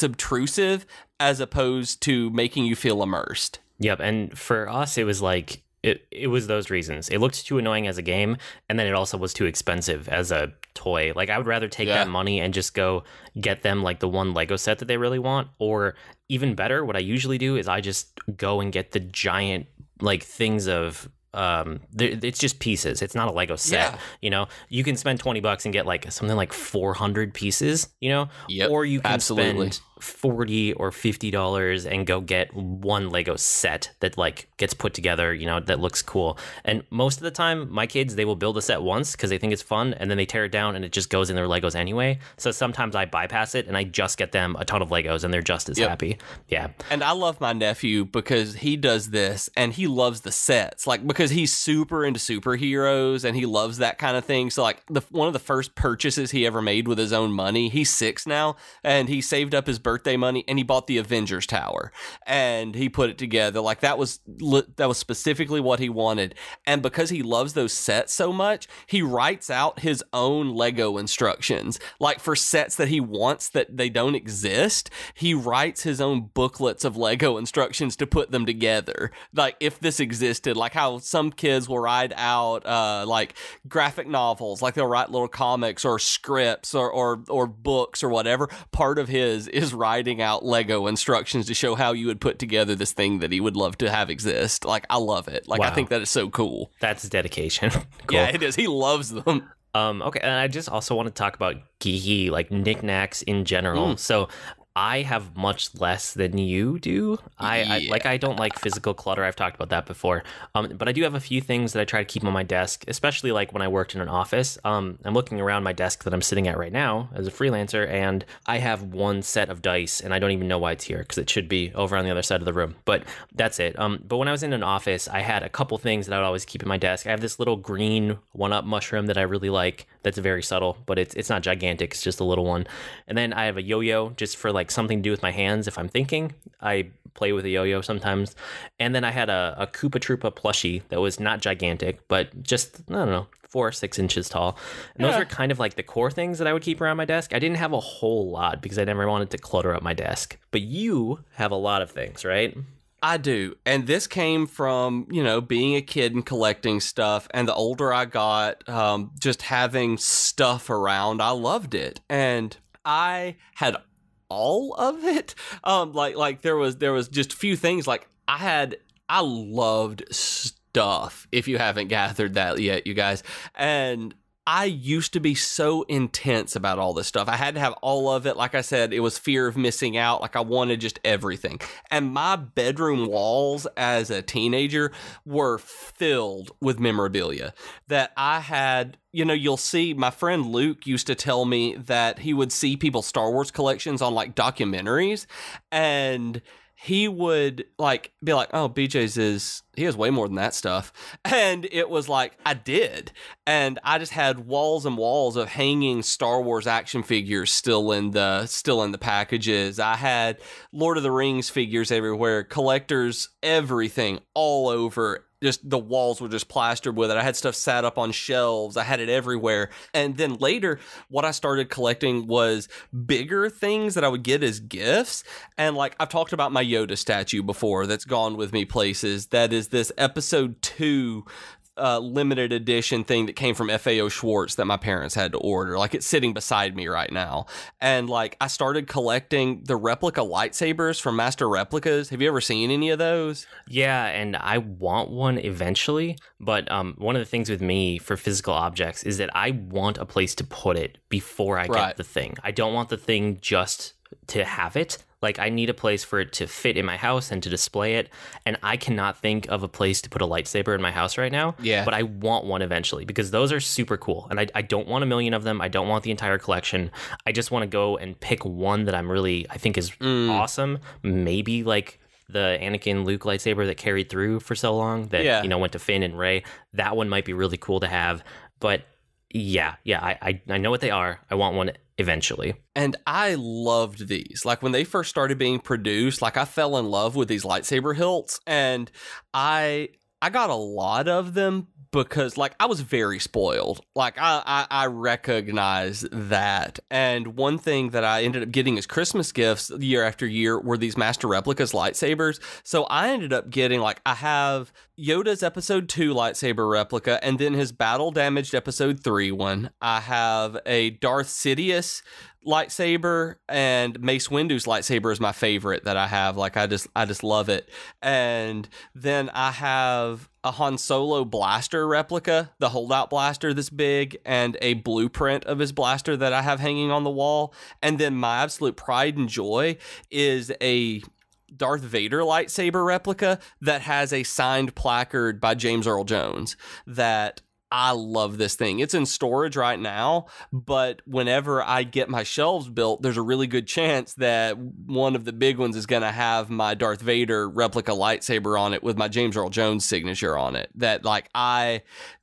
obtrusive as opposed to making you feel immersed.
Yep, and for us, it was like it was those reasons. It looked too annoying as a game, and then it also was too expensive as a toy. Like, I would rather take that money and just go get them like the one Lego set that they really want, or even better, what I usually do is I just go and get the giant like things of it's just pieces. It's not a Lego set. You can spend $20 and get like something like 400 pieces, or you can spend $40 or $50 and go get one Lego set that like gets put together, that looks cool. And most of the time my kids, they will build a set once because they think it's fun, and then they tear it down and it just goes in their Legos anyway. So sometimes I bypass it and I just get them a ton of Legos and they're just as happy. Yeah.
And I love my nephew because he does this and he loves the sets, like because he's super into superheroes and he loves that kind of thing. So like one of the first purchases he ever made with his own money, he's 6 now, and he saved up his birthday money and he bought the Avengers Tower and he put it together. Like that was specifically what he wanted. And because he loves those sets so much, he writes out his own Lego instructions. Like for sets that he wants that they don't exist, he writes his own booklets of Lego instructions to put them together. Like if this existed, like how some kids will write out like graphic novels, like they'll write little comics or scripts or books or whatever. Part of his is writing out Lego instructions to show how you would put together this thing that he would love to have exist. Like, I love it. Like, wow. I think that is so cool.
That's dedication. Cool.
Yeah, it is. He loves them.
Okay, and I just also want to talk about geeky, like, knickknacks in general. So I have much less than you do. I don't like physical clutter. I've talked about that before. But I do have a few things that I try to keep on my desk, especially like when I worked in an office. I'm looking around my desk that I'm sitting at right now as a freelancer, and I have one set of dice, and I don't even know why it's here because it should be over on the other side of the room. But that's it. But when I was in an office, I had a couple things that I would always keep in my desk. I have this little green 1-Up mushroom that I really like. That's very subtle, but it's not gigantic. It's just a little one. And then I have a yo-yo just for like something to do with my hands if I'm thinking. I play with a yo-yo sometimes. And then I had a Koopa Troopa plushie that was not gigantic, but just, I don't know, 4 or 6 inches tall. And those were kind of like the core things that I would keep around my desk. I didn't have a whole lot because I never wanted to clutter up my desk. But you have a lot of things, right?
I do. And this came from, being a kid and collecting stuff. And the older I got, just having stuff around, I loved it. And I had all of it. Like there was just a few things. Like I loved stuff, if you haven't gathered that yet, you guys. And I used to be so intense about all this stuff. I had to have all of it. Like I said, it was fear of missing out. Like I wanted just everything. And my bedroom walls as a teenager were filled with memorabilia that I had. You'll see my friend Luke used to tell me that he would see people's Star Wars collections on like documentaries, and he would be like, oh, BJ's he has way more than that stuff. And it was like, I did. And I just had walls and walls of hanging Star Wars action figures still in the packages. I had Lord of the Rings figures everywhere, collectors, everything all over. Just the walls were just plastered with it. I had stuff sat up on shelves. I had it everywhere. And then later, what I started collecting was bigger things that I would get as gifts. And like I've talked about my Yoda statue before that's gone with me places. That is this episode 2 limited edition thing that came from FAO Schwartz that my parents had to order. Like it's sitting beside me right now. And like I started collecting the replica lightsabers from Master Replicas. Have you ever seen any of those?
Yeah, and I want one eventually. But one of the things with me for physical objects is that I want a place to put it before I get the thing. I don't want the thing just to have it. Like I need a place for it to fit in my house and to display it. And I cannot think of a place to put a lightsaber in my house right now.
Yeah.
But I want one eventually because those are super cool. And I don't want a million of them. I don't want the entire collection. I just want to go and pick one that I think is awesome. Maybe like the Anakin Luke lightsaber that carried through for so long that, went to Finn and Rey. That one might be really cool to have. But I know what they are. I want one eventually.
And I loved these. Like when they first started being produced, like I fell in love with these lightsaber hilts, and I got a lot of them because like I was very spoiled. Like I recognize that. And one thing that I ended up getting as Christmas gifts year after year were these Master Replicas lightsabers. So I ended up getting I have Yoda's episode 2 lightsaber replica and then his battle damaged episode 3 one. I have a Darth Sidious lightsaber, and Mace Windu's lightsaber is my favorite that I have. Like I just love it. And then I have a Han Solo blaster replica, the holdout blaster this big, and a blueprint of his blaster that I have hanging on the wall. And then my absolute pride and joy is a Darth Vader lightsaber replica that has a signed placard by James Earl Jones that I love this thing. It's in storage right now, but whenever I get my shelves built, there's a really good chance that one of the big ones is going to have my Darth Vader replica lightsaber on it with my James Earl Jones signature on it. That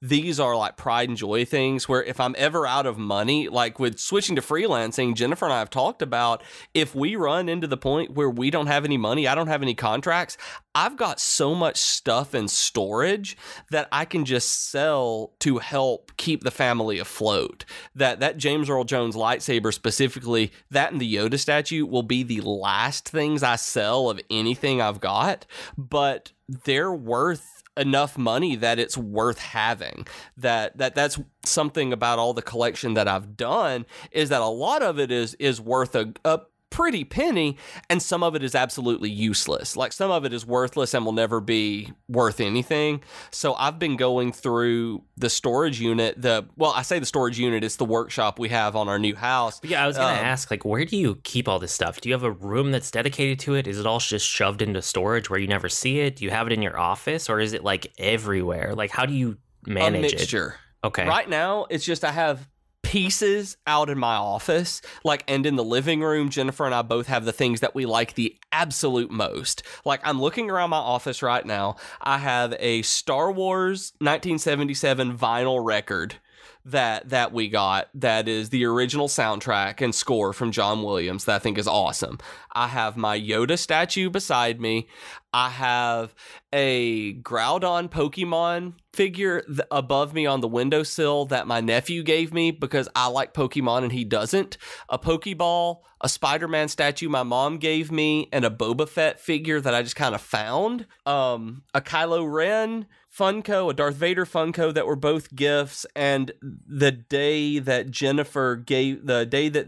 these are like pride and joy things where if I'm ever out of money, like with switching to freelancing, Jennifer and I have talked about if we run into the point where we don't have any money, I don't have any contracts, I've got so much stuff in storage that I can just sell to help keep the family afloat. That James Earl Jones lightsaber specifically, that and the Yoda statue will be the last things I sell of anything I've got, but they're worth enough money that it's worth having. That's something about all the collection that I've done is that a lot of it is worth a pretty penny, and some of it is absolutely useless. Like some of it is worthless and will never be worth anything. So I've been going through the storage unit. I say the storage unit, it's the workshop we have on our new house.
Yeah, I was going to ask, like, where do you keep all this stuff? Do you have a room that's dedicated to it? Is it all just shoved into storage where you never see it? Do you have it in your office, or is it like everywhere? Like, how do you manage
it? A mixture.
Okay.
Right now, it's just I have pieces out in my office, like, and in the living room. Jennifer and I both have the things that we like the absolute most. Like, I'm looking around my office right now. I have a Star Wars 1977 vinyl record that we got, that is the original soundtrack and score from John Williams, that I think is awesome. I have my Yoda statue beside me. I have a Groudon Pokemon figure above me on the windowsill that my nephew gave me because I like Pokemon and he doesn't. A Pokeball, a Spider-Man statue my mom gave me, and a Boba Fett figure that I just kind of found. A Kylo Ren Funko, a Darth Vader Funko that were both gifts. And the day that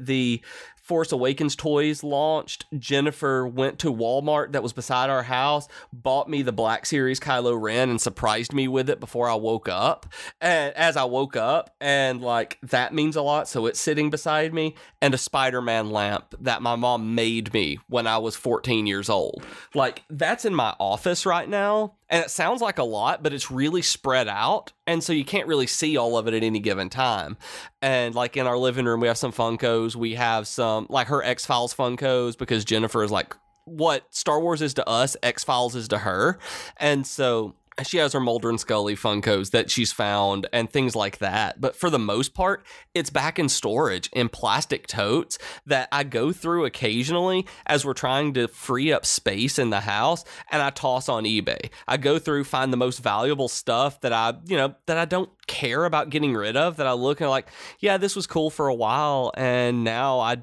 the Force Awakens toys launched, Jennifer went to Walmart that was beside our house, bought me the Black Series Kylo Ren, and surprised me with it before I woke up. And as I woke up, and like, that means a lot, so it's sitting beside me, and a Spider-Man lamp that my mom made me when I was 14 years old. Like, that's in my office right now. And it sounds like a lot, but it's really spread out. And so you can't really see all of it at any given time. And like in our living room, we have some Funkos. We have some, like, her X-Files Funkos, because Jennifer is like, what Star Wars is to us, X-Files is to her. And so she has her Mulder and Scully Funkos that she's found and things like that. But for the most part, it's back in storage in plastic totes that I go through occasionally as we're trying to free up space in the house, and I toss on eBay. I go through, find the most valuable stuff that I don't care about getting rid of, that I look and like, yeah, this was cool for a while, and now I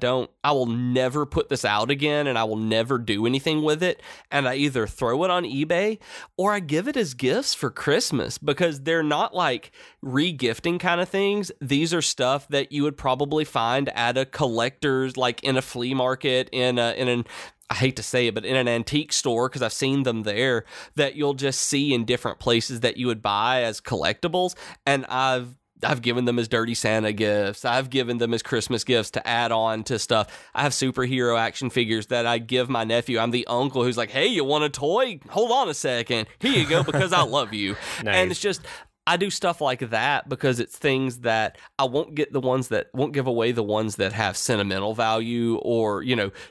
will never put this out again, and I will never do anything with it. And I either throw it on eBay or I give it as gifts for Christmas, because they're not like re-gifting kind of things. These are stuff that you would probably find at a collector's, like in a flea market, I hate to say it, but in an antique store, because I've seen them there, that you'll just see in different places that you would buy as collectibles. And I've given them as Dirty Santa gifts. I've given them as Christmas gifts to add on to stuff. I have superhero action figures that I give my nephew. I'm the uncle who's like, hey, you want a toy? Hold on a second. Here you go, because I love you. Nice. And it's just, I do stuff like that because it's things that I won't give away the ones that have sentimental value or,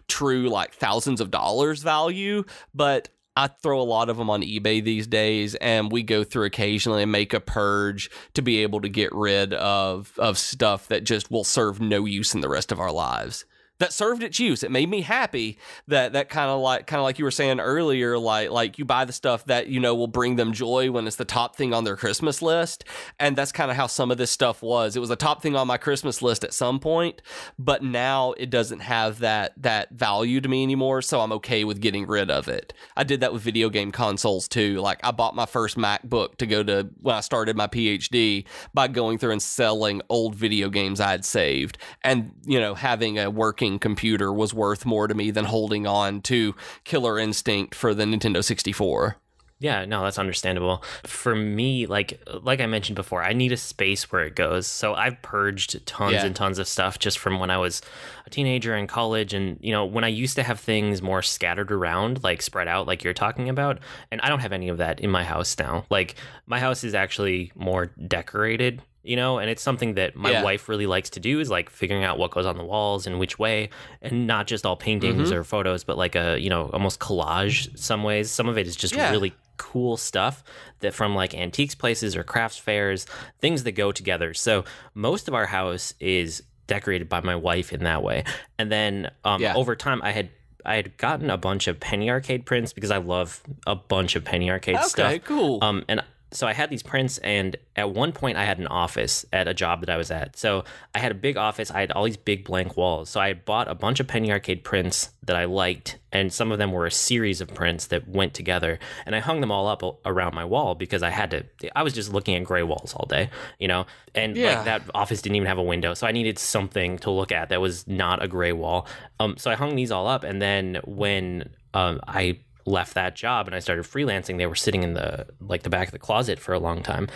true like thousands of dollars value. But I throw a lot of them on eBay these days, and we go through occasionally and make a purge to be able to get rid of stuff that just will serve no use in the rest of our lives. That served its use. It made me happy that kind of like you were saying earlier, like you buy the stuff that will bring them joy when it's the top thing on their Christmas list. And that's kind of how some of this stuff was. It was a top thing on my Christmas list at some point, but now it doesn't have that value to me anymore, so I'm okay with getting rid of it. I did that with video game consoles too. Like, I bought my first MacBook to go to when I started my PhD by going through and selling old video games I had saved. And having a working computer was worth more to me than holding on to Killer Instinct for the Nintendo 64.
Yeah, no, that's understandable. For me, like I mentioned before, I need a space where it goes. So I've purged tons and tons of stuff just from when I was a teenager in college. And, when I used to have things more scattered around, like spread out, like you're talking about, and I don't have any of that in my house now. Like, my house is actually more decorated, and it's something that my wife really likes to do, is like figuring out what goes on the walls and which way, and not just all paintings or photos, but like a, almost collage some ways. Some of it is just really cool stuff that from like antiques places or crafts fairs, things that go together. So most of our house is decorated by my wife in that way. And then over time I had gotten a bunch of Penny Arcade prints because I love a bunch of Penny Arcade stuff.
Okay, cool.
And So I had these prints, and at one point I had an office at a job that I was at. So I had a big office. I had all these big blank walls. So I bought a bunch of Penny Arcade prints that I liked, and some of them were a series of prints that went together. And I hung them all up around my wall because I was just looking at gray walls all day, you know? And like that office didn't even have a window. So I needed something to look at that was not a gray wall. So I hung these all up, and then when I left that job and I started freelancing, they were sitting in the back of the closet for a long time.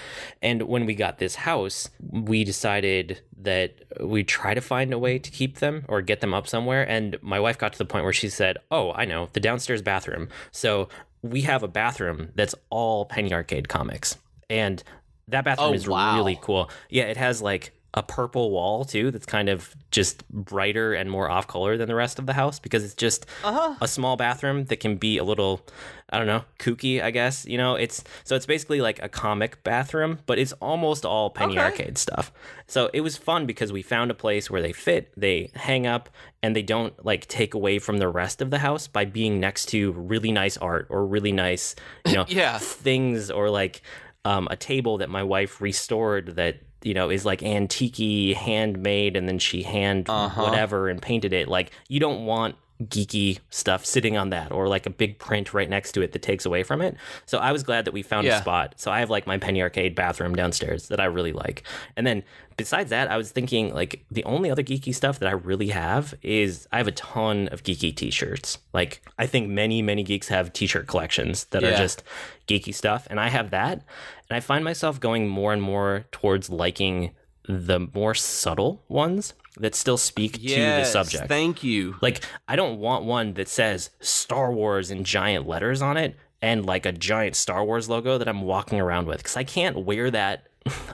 And when we got this house, we decided that we'd try to find a way to keep them or get them up somewhere. And my wife got to the point where she said, oh, I know, the downstairs bathroom. So we have a bathroom that's all Penny Arcade comics. And that bathroom is really cool. Yeah, it has like a purple wall too that's kind of just brighter and more off color than the rest of the house because it's just a small bathroom that can be a little, I don't know, kooky, I guess, you know. It's basically like a comic bathroom, but it's almost all Penny Arcade stuff. So it was fun because we found a place where they fit, they hang up, and they don't like take away from the rest of the house by being next to really nice art or really nice, you know, things, or like a table that my wife restored that, you know, is like antique-y, handmade, and then she whatever and painted it. Like, you don't want geeky stuff sitting on that, or like a big print right next to it that takes away from it. So I was glad that we found a spot. So I have like my Penny Arcade bathroom downstairs that I really like. And then besides that, I was thinking like the only other geeky stuff that I really have is I have a ton of geeky t-shirts. Like, I think many geeks have t-shirt collections that are just geeky stuff, and I have that. And I find myself going more and more towards liking the more subtle ones that still speak to the subject.
Thank you.
Like, I don't want one that says Star Wars in giant letters on it and like a giant Star Wars logo that I'm walking around with, because I can't wear that.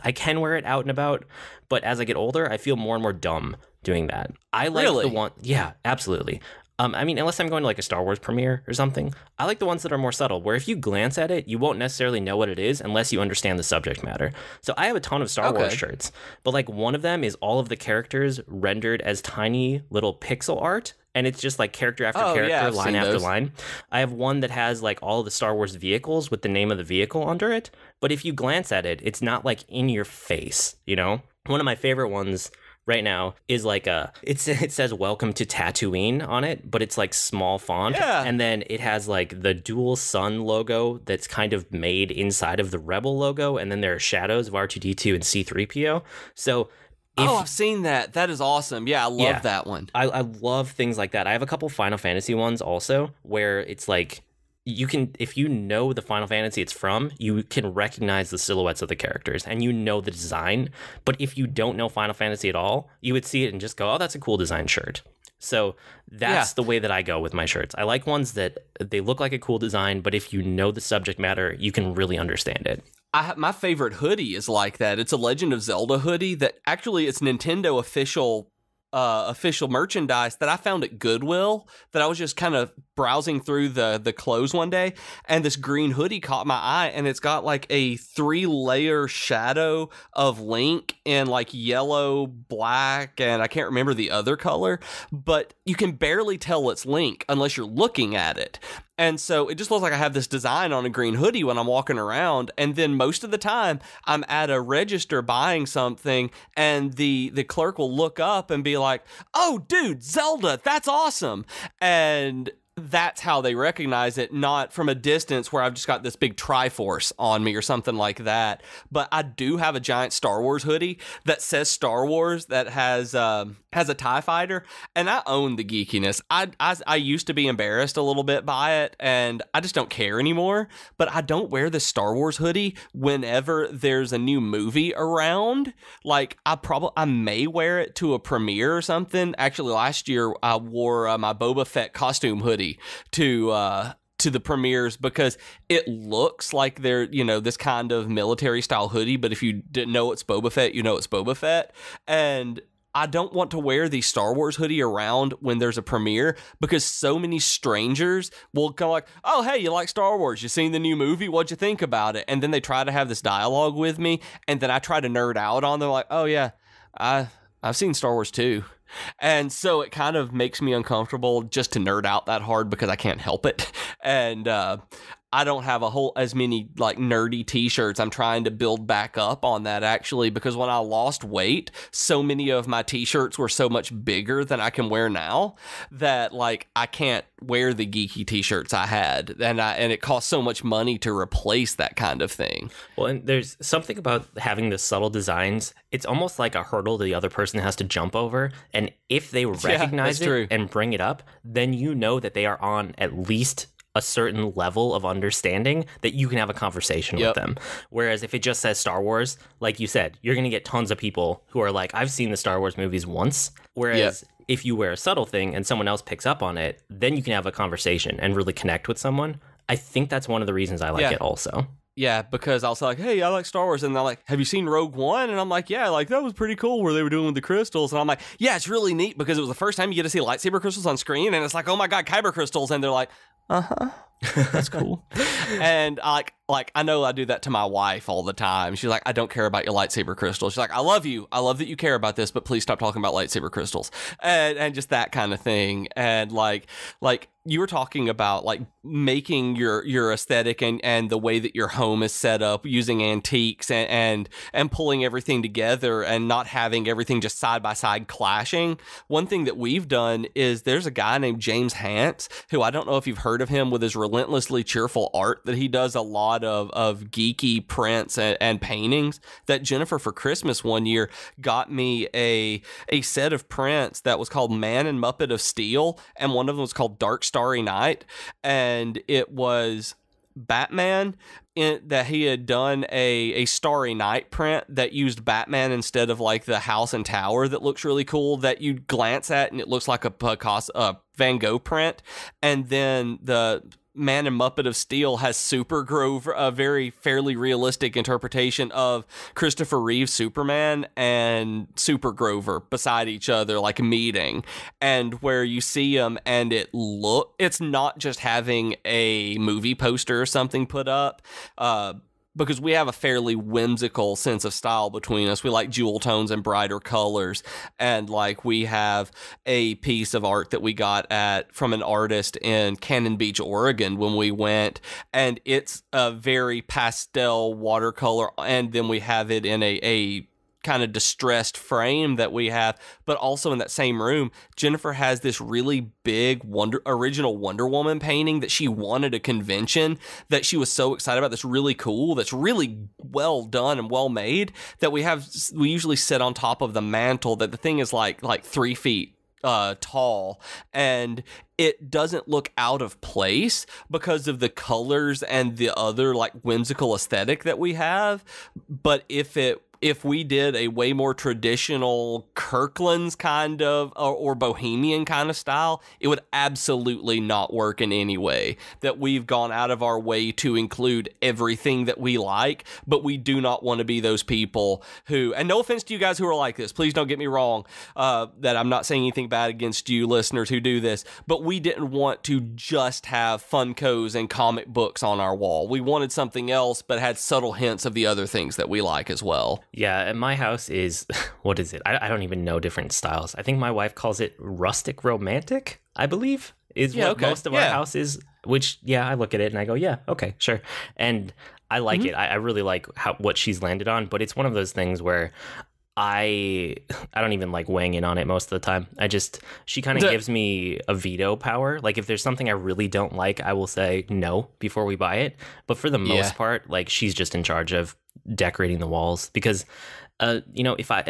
I can wear it out and about, but as I get older, I feel more and more dumb doing that. I like the one. Yeah, absolutely. I mean, unless I'm going to like a Star Wars premiere or something, I like the ones that are more subtle, where if you glance at it, you won't necessarily know what it is unless you understand the subject matter. So I have a ton of Star Wars shirts, but like one of them is all of the characters rendered as tiny little pixel art. And it's just like character after character, line after line. I have one that has like all of the Star Wars vehicles with the name of the vehicle under it. But if you glance at it, it's not like in your face, you know? One of my favorite ones right now is like it says welcome to Tatooine on it, but it's like small font. And then it has like the dual sun logo that's kind of made inside of the Rebel logo. And then there are shadows of R2-D2 and C-3PO. So
I've seen that. That is awesome. Yeah, I love that one.
I love things like that. I have a couple Final Fantasy ones also where it's like, you can, if you know the Final Fantasy it's from, you can recognize the silhouettes of the characters and you know the design. But if you don't know Final Fantasy at all, you would see it and just go, oh, that's a cool design shirt. So that's the way that I go with my shirts. I like ones that they look like a cool design, but if you know the subject matter, you can really understand it.
My favorite hoodie is like that. It's a Legend of Zelda hoodie that actually it's Nintendo official merchandise that I found at Goodwill, that I was just kind of browsing through the clothes one day, and this green hoodie caught my eye, and it's got like a 3-layer shadow of Link in like yellow, black, and I can't remember the other color, but you can barely tell it's Link unless you're looking at it. And so it just looks like I have this design on a green hoodie when I'm walking around. And then most of the time I'm at a register buying something, and the clerk will look up and be like, oh, dude, Zelda, that's awesome. And that's how they recognize it, not from a distance where I've just got this big Triforce on me or something like that. But I do have a giant Star Wars hoodie that says Star Wars, that has a TIE fighter, and I own the geekiness. I used to be embarrassed a little bit by it, and I just don't care anymore. But I don't wear the Star Wars hoodie whenever there's a new movie around. Like, I may wear it to a premiere or something. Actually, last year I wore my Boba Fett costume hoodie to the premieres, because it looks like they're, you know, this kind of military style hoodie, but if you didn't know it's Boba Fett, you know it's Boba Fett. And I don't want to wear the Star Wars hoodie around when there's a premiere, because so many strangers will go like, oh, hey, you like Star Wars? You seen the new movie? What'd you think about it? And then they try to have this dialogue with me, and then I try to nerd out on them like, oh yeah, I've seen Star Wars too. And so it kind of makes me uncomfortable just to nerd out that hard, because I can't help it. And I don't have as many like nerdy t-shirts. I'm trying to build back up on that actually, because when I lost weight, so many of my t-shirts were so much bigger than I can wear now that like I can't wear the geeky t-shirts I had, and it costs so much money to replace that kind of thing.
Well, and there's something about having the subtle designs. It's almost like a hurdle the other person has to jump over, and if they recognize it and bring it up, then you know that they are on at least a certain level of understanding that you can have a conversation with them. Whereas if it just says Star Wars, like you said, you're going to get tons of people who are like, I've seen the Star Wars movies once. Whereas if you wear a subtle thing and someone else picks up on it, then you can have a conversation and really connect with someone. I think that's one of the reasons I like it also.
Yeah, because I was like, hey, I like Star Wars. And they're like, have you seen Rogue One? And I'm like, yeah, like that was pretty cool where they were doing with the crystals. And I'm like, yeah, it's really neat because it was the first time you get to see lightsaber crystals on screen. And it's like, oh my God, kyber crystals. And they're like, that's cool. And I know I do that to my wife all the time. She's like, I don't care about your lightsaber crystals. She's like, I love you. I love that you care about this, but please stop talking about lightsaber crystals. And just that kind of thing. And like you were talking about like making your aesthetic and the way that your home is set up using antiques and pulling everything together and not having everything just side by side clashing. One thing that we've done is there's a guy named James Hance, who I don't know if you've heard of him, with his relentlessly cheerful art that he does a lot of geeky prints and paintings. That Jennifer for Christmas one year got me a set of prints that was called Man and Muppet of Steel, and one of them was called Dark Starry Night, and it was Batman that he had done a Starry Night print that used Batman instead of like the house and tower that looks really cool that you glance at and it looks like a Van Gogh print. And then the Man and Muppet of Steel has Super Grover, a very fairly realistic interpretation of Christopher Reeve's Superman and Super Grover beside each other, like meeting, and where you see them and it's not just having a movie poster or something put up, because we have a fairly whimsical sense of style between us. We like jewel tones and brighter colors. And like we have a piece of art that we got from an artist in Cannon Beach, Oregon when we went. And it's a very pastel watercolor. And then we have it in a kind of distressed frame that we have, but also in that same room, Jennifer has this really big original Wonder Woman painting that she won at a convention that she was so excited about. That's really cool. That's really well done and well made that we usually sit on top of the mantle. That the thing is like 3 feet tall, and it doesn't look out of place because of the colors and the other like whimsical aesthetic that we have. But if we did a way more traditional Kirkland's kind of or bohemian kind of style, it would absolutely not work in any way. That we've gone out of our way to include everything that we like, but we do not want to be those people who, and no offense to you guys who are like this, please don't get me wrong, that I'm not saying anything bad against you listeners who do this, but we didn't want to just have Funkos and comic books on our wall. We wanted something else, but had subtle hints of the other things that we like as well.
Yeah, and my house is, what is it? I don't even know different styles. I think my wife calls it rustic romantic, I believe, is what most of our house is, which, I look at it and I go, yeah, okay, sure. And I like it. I really like what she's landed on, but it's one of those things where I don't even like weighing in on it most of the time. She kind of gives me a veto power. Like if there's something I really don't like, I will say no before we buy it. But for the most part, like she's just in charge of decorating the walls because as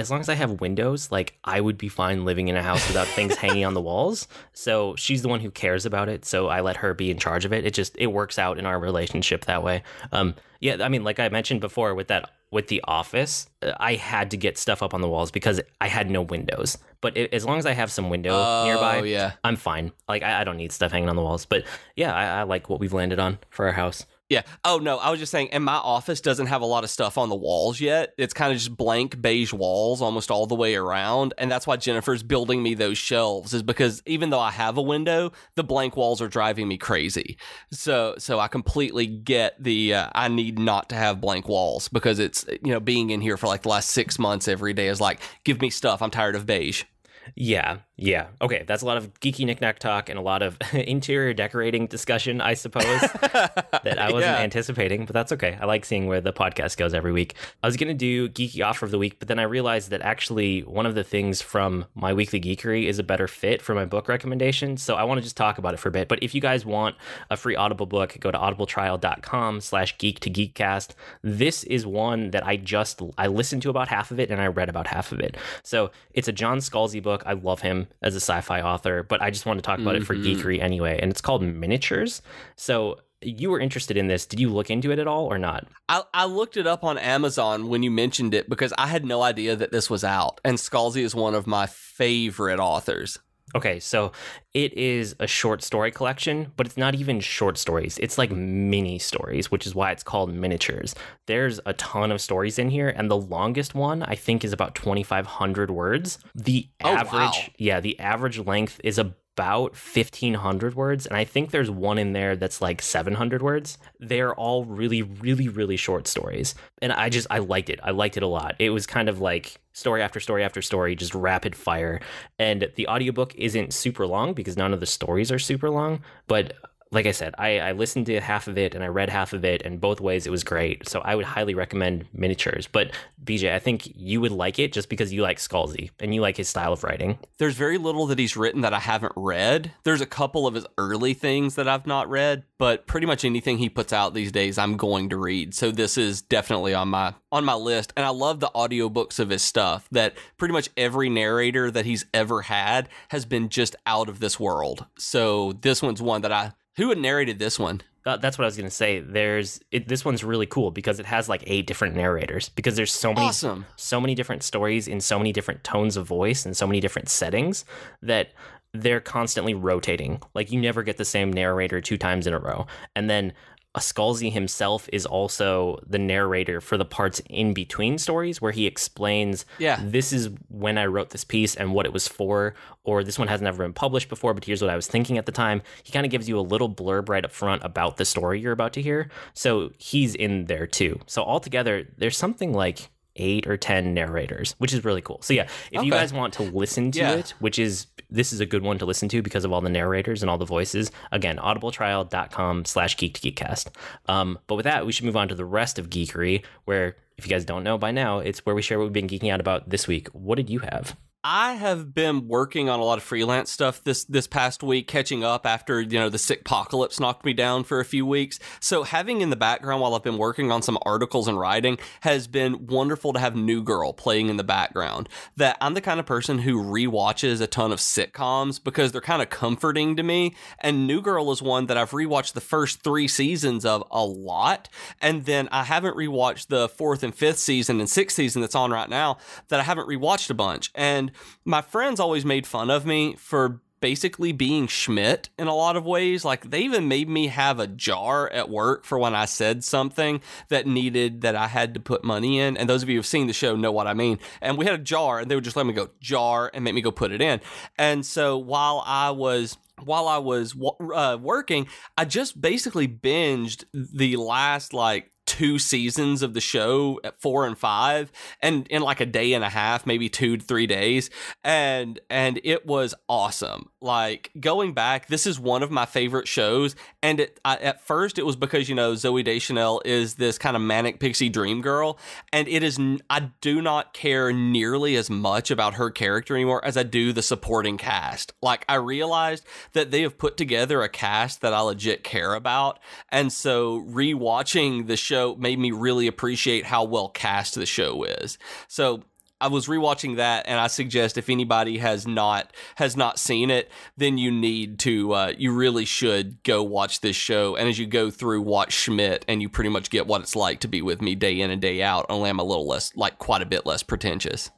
long as I have windows, like I would be fine living in a house without things hanging on the walls. So she's the one who cares about it. So I let her be in charge of it. It works out in our relationship that way. I mean, like I mentioned before with the office, I had to get stuff up on the walls because I had no windows. But as long as I have some window nearby, I'm fine. Like I don't need stuff hanging on the walls. But I like what we've landed on for our house.
Yeah. Oh, no, I was just saying, and my office doesn't have a lot of stuff on the walls yet. It's kind of just blank beige walls almost all the way around. And that's why Jennifer's building me those shelves, is because even though I have a window, the blank walls are driving me crazy. So I completely get I need not to have blank walls because it's, being in here for like the last 6 months every day is like, give me stuff. I'm tired of beige.
Yeah. Okay, that's a lot of geeky knick-knack talk and a lot of interior decorating discussion, I suppose, that I wasn't anticipating, but that's okay. I like seeing where the podcast goes every week. I was going to do Geeky Offer of the Week, but then I realized that actually one of the things from my weekly geekery is a better fit for my book recommendation, so I want to just talk about it for a bit. But if you guys want a free Audible book, go to audibletrial.com/geek-to-geekcast. This is one that I listened to about half of it and I read about half of it. So it's a John Scalzi book. I love him as a sci-fi author, but I just want to talk about it for geekery anyway, and it's called Miniatures. So you were interested in this. Did you look into it at all or not?
I looked it up on Amazon when you mentioned it because I had no idea that this was out, and Scalzi is one of my favorite authors.
Okay, so it is a short story collection, but it's not even short stories. It's like mini stories, which is why it's called Miniatures. There's a ton of stories in here, and the longest one I think is about 2,500 words. The average length is about 1,500 words, and I think there's one in there that's like 700 words. They're all really, really, really short stories, and I liked it. I liked it a lot. It was kind of like story after story after story, just rapid fire. And the audiobook isn't super long because none of the stories are super long, but like I said, I listened to half of it and I read half of it, and both ways it was great. So I would highly recommend Miniatures. But BJ, I think you would like it just because you like Scalzi and you like his style of writing.
There's very little that he's written that I haven't read. There's a couple of his early things that I've not read, but pretty much anything he puts out these days I'm going to read. So this is definitely on my list. And I love the audiobooks of his stuff, that pretty much every narrator that he's ever had has been just out of this world. So this one's one that who had narrated this one?
That's what I was going to say. This one's really cool because it has like 8 different narrators, because there's so many different stories in so many different tones of voice and so many different settings that they're constantly rotating. Like you never get the same narrator 2 times in a row. And then Scalzi himself is also the narrator for the parts in between stories where he explains, this is when I wrote this piece and what it was for, or this one has never been published before, but here's what I was thinking at the time. He kind of gives you a little blurb right up front about the story you're about to hear. So he's in there too. So altogether, there's something like 8 or 10 narrators, which is really cool. So yeah, if you guys want to listen to it, this is a good one to listen to because of all the narrators and all the voices. Again, audibletrial.com/geek-to-geekcast. But with that, we should move on to the rest of geekery, where, if you guys don't know by now, it's where we share what we've been geeking out about this week. What did you have?
I have been working on a lot of freelance stuff this past week, catching up after, the sick apocalypse knocked me down for a few weeks. So having in the background while I've been working on some articles and writing has been wonderful to have New Girl playing in the background. That I'm the kind of person who rewatches a ton of sitcoms because they're kind of comforting to me. And New Girl is one that I've rewatched the first 3 seasons of a lot. And then I haven't rewatched the 4th and 5th season and 6th season that's on right now that I haven't rewatched a bunch. And my friends always made fun of me for basically being Schmidt in a lot of ways. Like, they even made me have a jar at work for when I said something that I had to put money in. And those of you who've seen the show know what I mean. And we had a jar, and they would just let me go jar and make me go put it in. And so while I was working, I just basically binged the last 2 seasons of the show at 4 and 5, and in like a day and a half, maybe 2 to 3 days, and it was awesome. Like, going back, this is one of my favorite shows, and at first it was because Zooey Deschanel is this kind of manic pixie dream girl, and I do not care nearly as much about her character anymore as I do the supporting cast. Like, I realized that they have put together a cast that I legit care about, and so rewatching the show made me really appreciate how well cast the show is. So I was rewatching that, and I suggest if anybody has not seen it, then you really should go watch this show. And as you go through, watch Schmidt, and you pretty much get what it's like to be with me day in and day out. Only I'm a little less, quite a bit less pretentious.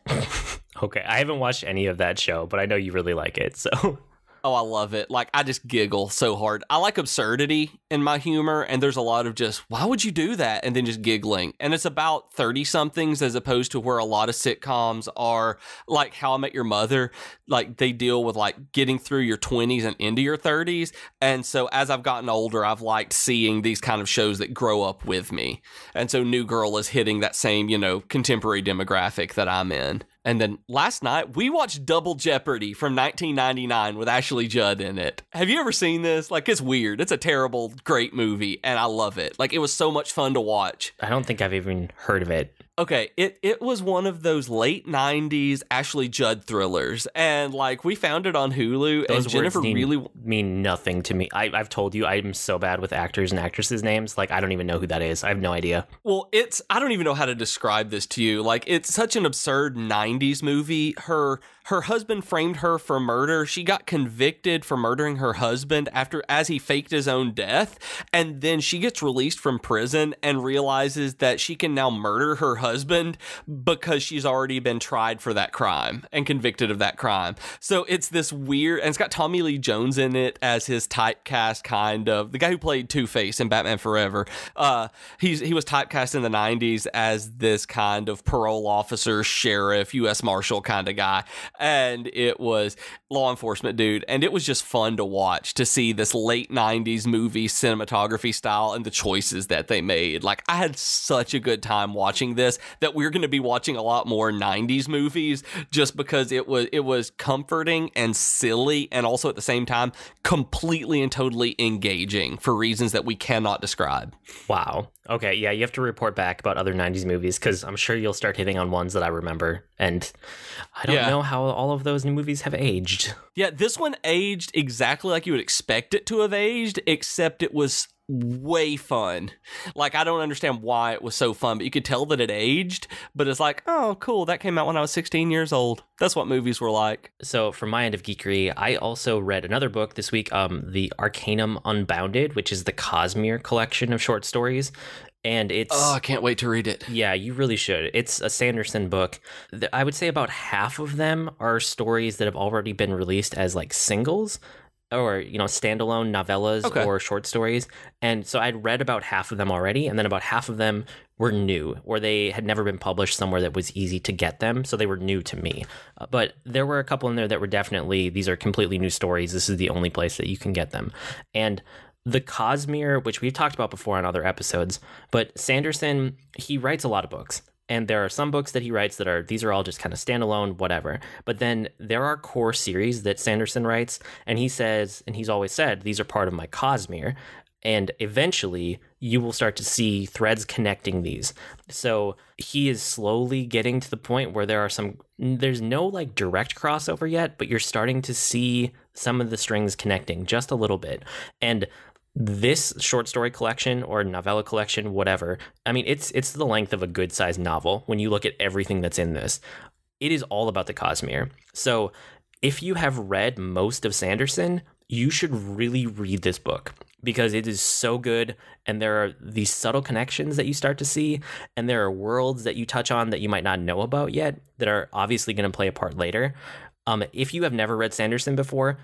Okay, I haven't watched any of that show, but I know you really like it, so...
Oh, I love it. Like, I just giggle so hard. I like absurdity in my humor, and there's a lot of just, why would you do that? And then just giggling. And it's about 30-somethings as opposed to where a lot of sitcoms are, like How I Met Your Mother. Like, they deal with, getting through your 20s and into your 30s. And so as I've gotten older, I've liked seeing these kind of shows that grow up with me. And so New Girl is hitting that same, contemporary demographic that I'm in. And then last night, we watched Double Jeopardy from 1999 with Ashley Judd in it. Have you ever seen this? Like, it's weird. It's a terrible, great movie, and I love it. Like, it was so much fun to watch.
I don't think I've even heard of it.
Okay, it was one of those late 90s Ashley Judd thrillers, and like we found it on Hulu,
Those
and Jennifer
words
really
mean nothing to me. I've told you I'm so bad with actors and actresses' names. Like, I don't even know who that is. I have no idea.
Well, I don't even know how to describe this to you. Like, it's such an absurd 90s movie. Her husband framed her for murder. She got convicted for murdering her husband as he faked his own death, and then she gets released from prison and realizes that she can now murder her husband because she's already been tried for that crime and convicted of that crime. So it's this weird, and it's got Tommy Lee Jones in it as his typecast, kind of the guy who played Two-Face in Batman Forever. He was typecast in the 90s as this kind of parole officer, sheriff, U.S. Marshal kind of guy, and it was law enforcement dude, and it was just fun to watch, to see this late 90s movie cinematography style and the choices that they made. Like, I had such a good time watching this that we're going to be watching a lot more 90s movies, just because it was comforting and silly, and also at the same time completely and totally engaging for reasons that we cannot describe.
Wow. Okay, yeah, you have to report back about other 90s movies, because I'm sure you'll start hitting on ones that I remember, and I don't know how all of those new movies have aged.
Yeah, this one aged exactly like you would expect it to have aged, except it was way fun. Like, I don't understand why it was so fun, but you could tell that it aged, but it's like, oh, cool, that came out when I was 16 years old. That's what movies were like.
So from my end of geekery, I also read another book this week, the Arcanum Unbounded, which is the Cosmere collection of short stories. And it's...
Oh, I can't wait to read it.
Yeah, you really should. It's a Sanderson book. I would say about half of them are stories that have already been released as like singles, or, you know, standalone novellas or short stories. And so I'd read about half of them already, and then about half of them were new, or they had never been published somewhere that was easy to get them, so they were new to me. But there were a couple in there that were definitely, these are completely new stories. This is the only place that you can get them. And the Cosmere, which we've talked about before on other episodes, but Sanderson, he writes a lot of books. And there are some books that he writes that are, these are all just kind of standalone, whatever. But then there are core series that Sanderson writes, and he says, and he's always said, these are part of my Cosmere. And eventually you will start to see threads connecting these. So he is slowly getting to the point where there's no like direct crossover yet, but you're starting to see some of the strings connecting just a little bit. And this short story collection or novella collection, whatever, I mean, it's the length of a good sized novel when you look at everything that's in this. It is all about the Cosmere. So if you have read most of Sanderson, you should really read this book, because it is so good, and there are these subtle connections that you start to see, and there are worlds that you touch on that you might not know about yet that are obviously going to play a part later. If you have never read Sanderson before,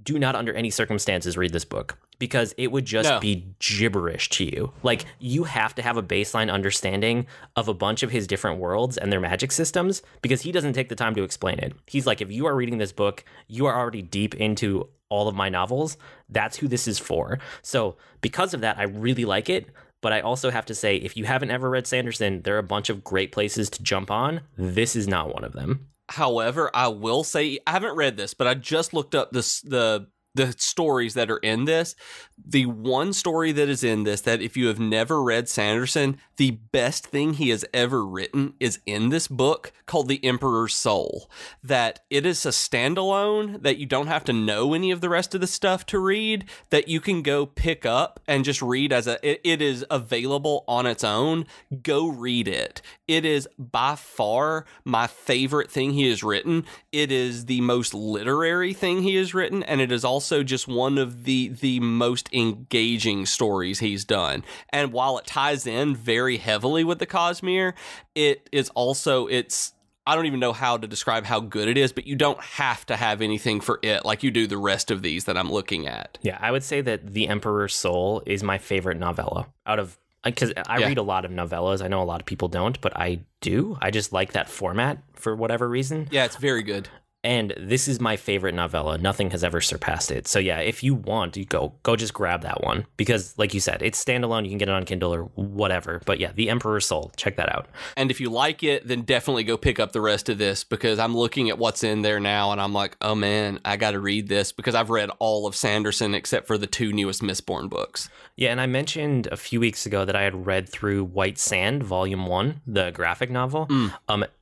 do not under any circumstances read this book, because it would just be gibberish to you. Like, you have to have a baseline understanding of a bunch of his different worlds and their magic systems, because he doesn't take the time to explain it. He's like, if you are reading this book, you are already deep into all of my novels. That's who this is for. So because of that, I really like it. But I also have to say, if you haven't ever read Sanderson, there are a bunch of great places to jump on. This is not one of them.
However, I will say, I haven't read this, but I just looked up the stories that are in this. The one story that is in this, that if you have never read Sanderson, the best thing he has ever written is in this book, called The Emperor's Soul. That it is a standalone, that you don't have to know any of the rest of the stuff to read, that you can go pick up and just read it is available on its own. Go read it. It is by far my favorite thing he has written. It is the most literary thing he has written, and it is also just one of the most engaging stories he's done. And while it ties in very heavily with the Cosmere, it is also, I don't even know how to describe how good it is, but you don't have to have anything for it like you do the rest of these that I'm looking at.
Yeah, I would say that The Emperor's Soul is my favorite novella out of, because I read a lot of novellas. I know a lot of people don't, but I do. I just like that format for whatever reason.
Yeah, it's very good.
And this is my favorite novella. Nothing has ever surpassed it. So yeah, if you want, you go just grab that one. Because like you said, it's standalone. You can get it on Kindle or whatever. But yeah, The Emperor's Soul. Check that out.
And if you like it, then definitely go pick up the rest of this, because I'm looking at what's in there now and I'm like, oh man, I got to read this, because I've read all of Sanderson except for the 2 newest Mistborn books.
Yeah, and I mentioned a few weeks ago that I had read through White Sand, Volume 1, the graphic novel.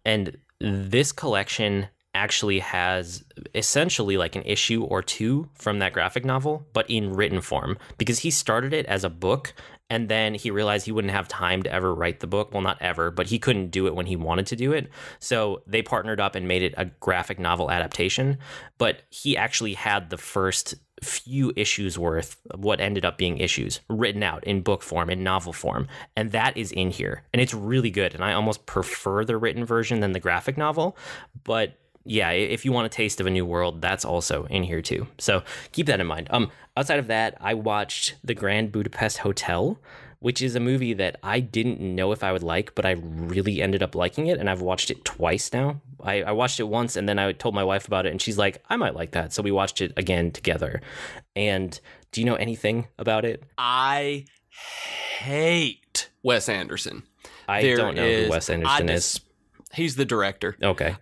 And this collection actually has essentially like an issue or 2 from that graphic novel, but in written form, because he started it as a book and then he realized he wouldn't have time to ever write the book. Well, not ever, but he couldn't do it when he wanted to do it. So they partnered up and made it a graphic novel adaptation. But he actually had the first few issues worth of what ended up being issues written out in book form, in novel form, and that is in here, and it's really good. And I almost prefer the written version than the graphic novel, but yeah, if you want a taste of a new world, that's also in here too. So keep that in mind. Outside of that, I watched The Grand Budapest Hotel, which is a movie that I didn't know if I would like, but I really ended up liking it, and I've watched it twice now. I watched it once, and then I told my wife about it, and she's like, I might like that. So we watched it again together. And do you know anything about it?
I hate Wes Anderson.
I don't know who Wes Anderson is.
He's the director.
Okay.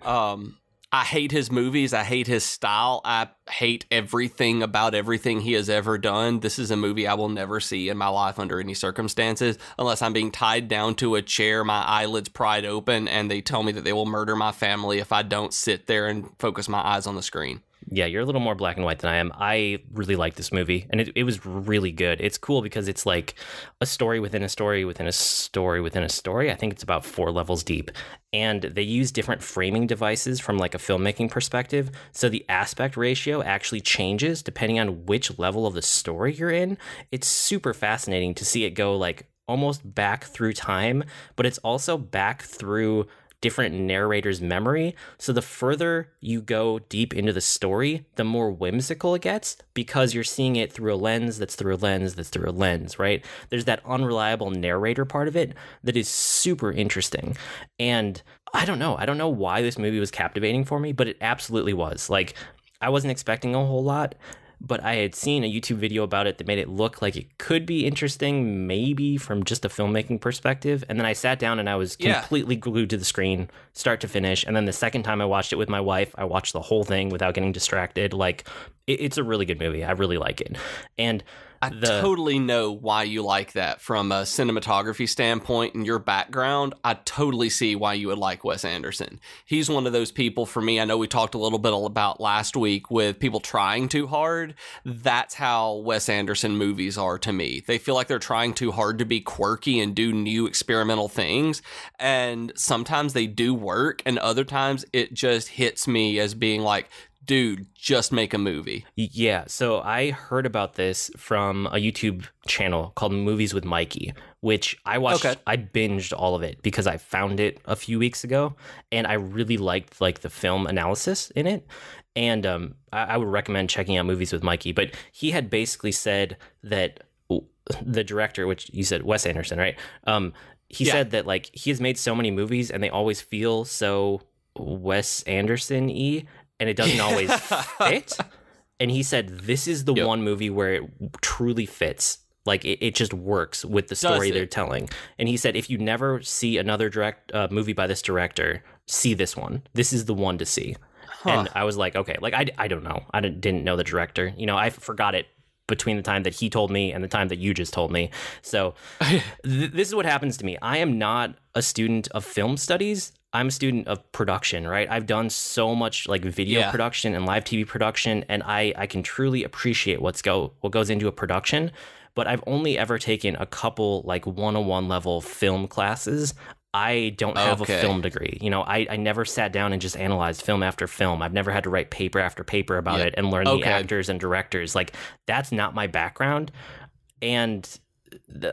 I hate his movies. I hate his style. I hate everything about everything he has ever done. This is a movie I will never see in my life under any circumstances, unless I'm being tied down to a chair, my eyelids pried open, and they tell me that they will murder my family if I don't sit there and focus my eyes on the screen.
Yeah, you're a little more black and white than I am. I really like this movie, and it was really good. It's cool because it's like a story within a story within a story within a story. I think it's about 4 levels deep, and they use different framing devices from like a filmmaking perspective, so the aspect ratio actually changes depending on which level of the story you're in. It's super fascinating to see it go like almost back through time, but it's also back through different narrators' memory. So the further you go deep into the story, the more whimsical it gets, because you're seeing it through a lens that's through a lens that's through a lens, right? There's that unreliable narrator part of it that is super interesting. And I don't know why this movie was captivating for me, but it absolutely was. Like, I wasn't expecting a whole lot, but I had seen a YouTube video about it that made it look like it could be interesting, maybe from just a filmmaking perspective. And then I sat down and I was completely glued to the screen, start to finish. And then the second time I watched it with my wife, I watched the whole thing without getting distracted. Like, it's a really good movie. I really like it. And
I totally know why you like that from a cinematography standpoint and your background. I totally see why you would like Wes Anderson. He's one of those people for me. I know we talked a little bit about last week with people trying too hard. That's how Wes Anderson movies are to me. They feel like they're trying too hard to be quirky and do new experimental things. And sometimes they do work, and other times it just hits me as being like, dude, just make a movie.
Yeah, so I heard about this from a YouTube channel called Movies with Mikey, which I watched. Okay. I binged all of it because I found it a few weeks ago, and I really liked like the film analysis in it. And I would recommend checking out Movies with Mikey. But he had basically said that the director, which you said Wes Anderson, right? He said that like he has made so many movies, and they always feel so Wes Anderson-y, and it doesn't always fit. And he said, this is the one movie where it truly fits. Like, it just works with the story they're telling. And he said, if you never see another movie by this director, see this one. This is the one to see. And I was like, okay, like, I don't know. I didn't know the director. You know, I forgot it between the time that he told me and the time that you just told me. So this is what happens to me. I am not a student of film studies. I'm a student of production, right? I've done so much like video production and live TV production, and I can truly appreciate what goes into a production, but I've only ever taken a couple like 101 level film classes. I don't have a film degree. You know, I never sat down and just analyzed film after film. I've never had to write paper after paper about it and learn the actors and directors. Like, that's not my background. And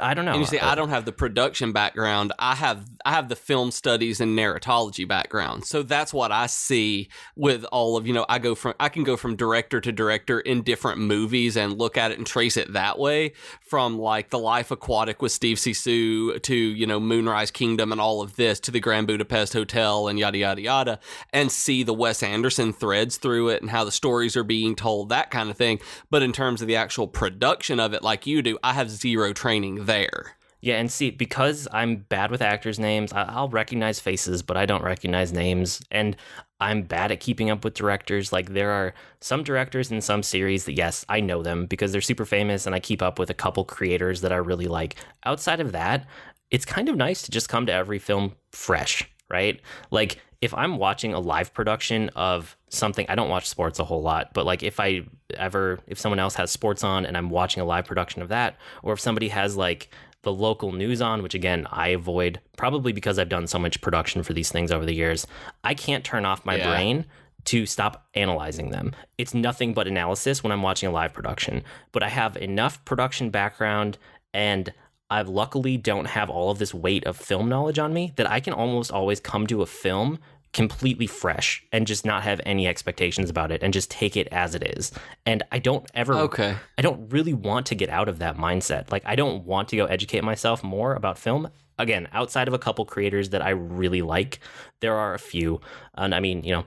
I don't know.
And you see, I don't have the production background. I have the film studies and narratology background. So that's what I see with all of, I can go from director to director in different movies and look at it and trace it that way, from like The Life Aquatic with Steve Zissou to, Moonrise Kingdom and all of this, to the Grand Budapest Hotel and yada, yada, yada, and see the Wes Anderson threads through it and how the stories are being told, that kind of thing. But in terms of the actual production of it, like you do, I have zero training there.
Yeah, and see, because I'm bad with actors' names, I'll recognize faces, but I don't recognize names. And I'm bad at keeping up with directors. Like, there are some directors in some series that, yes, I know them because they're super famous, and I keep up with a couple creators that I really like. Outside of that, it's kind of nice to just come to every film fresh, right? Like, if I'm watching a live production of something, I don't watch sports a whole lot, but like if someone else has sports on and I'm watching a live production of that, or if somebody has like the local news on, which again, I avoid probably because I've done so much production for these things over the years, I can't turn off my brain to stop analyzing them. It's nothing but analysis when I'm watching a live production, but I have enough production background and I luckily don't have all of this weight of film knowledge on me that I can almost always come to a film completely fresh and just not have any expectations about it and just take it as it is. And I don't really want to get out of that mindset. Like, I don't want to go educate myself more about film. Again, outside of a couple creators that I really like, there are a few. And I mean,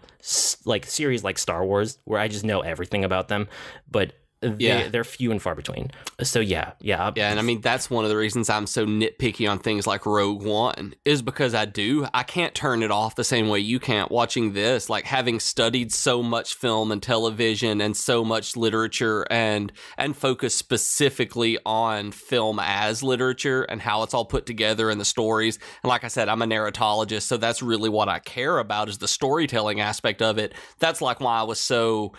like series like Star Wars, where I just know everything about them. But they're few and far between. So yeah.
And I mean, that's one of the reasons I'm so nitpicky on things like Rogue One, is because I can't turn it off the same way you can't watching this. Like, having studied so much film and television and so much literature and focus specifically on film as literature and how it's all put together and the stories. And like I said, I'm a narratologist, so that's really what I care about, is the storytelling aspect of it. That's like why I was so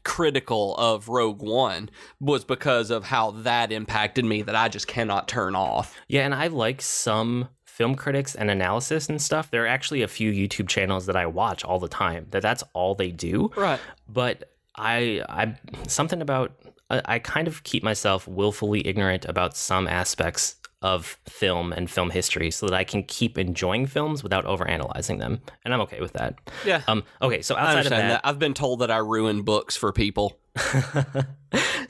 critical of Rogue One, was because of how that impacted me, that I just cannot turn off.
Yeah, and I like some film critics and analysis and stuff. There are actually a few YouTube channels that I watch all the time that's all they do.
Right.
But I kind of keep myself willfully ignorant about some aspects of film and film history so that I can keep enjoying films without overanalyzing them. And I'm okay with that.
Yeah.
Okay, so outside of that,
I've been told that I ruin books for people.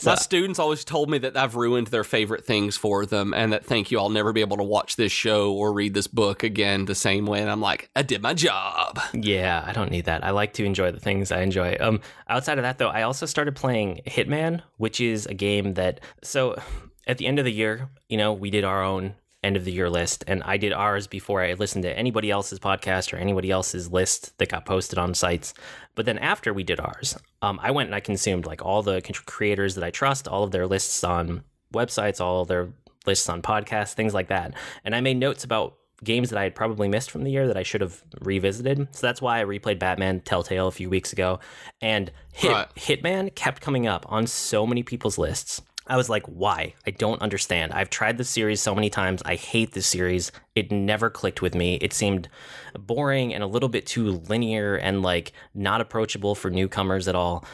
My students always told me that I've ruined their favorite things for them, and that, thank you, I'll never be able to watch this show or read this book again the same way. And I'm like, I did my job.
Yeah, I don't need that. I like to enjoy the things I enjoy. Outside of that, though, I also started playing Hitman, which is a game that... So at the end of the year, we did our own end of the year list, and I did ours before I listened to anybody else's podcast or anybody else's list that got posted on sites. But then after we did ours, I went and I consumed like all the creators that I trust, all of their lists on websites, all of their lists on podcasts, things like that. And I made notes about games that I had probably missed from the year that I should have revisited. So that's why I replayed Batman Telltale a few weeks ago. And Hitman kept coming up on so many people's lists. I was like, why? I don't understand. I've tried the series so many times. I hate this series. It never clicked with me. It seemed boring and a little bit too linear and like not approachable for newcomers at all.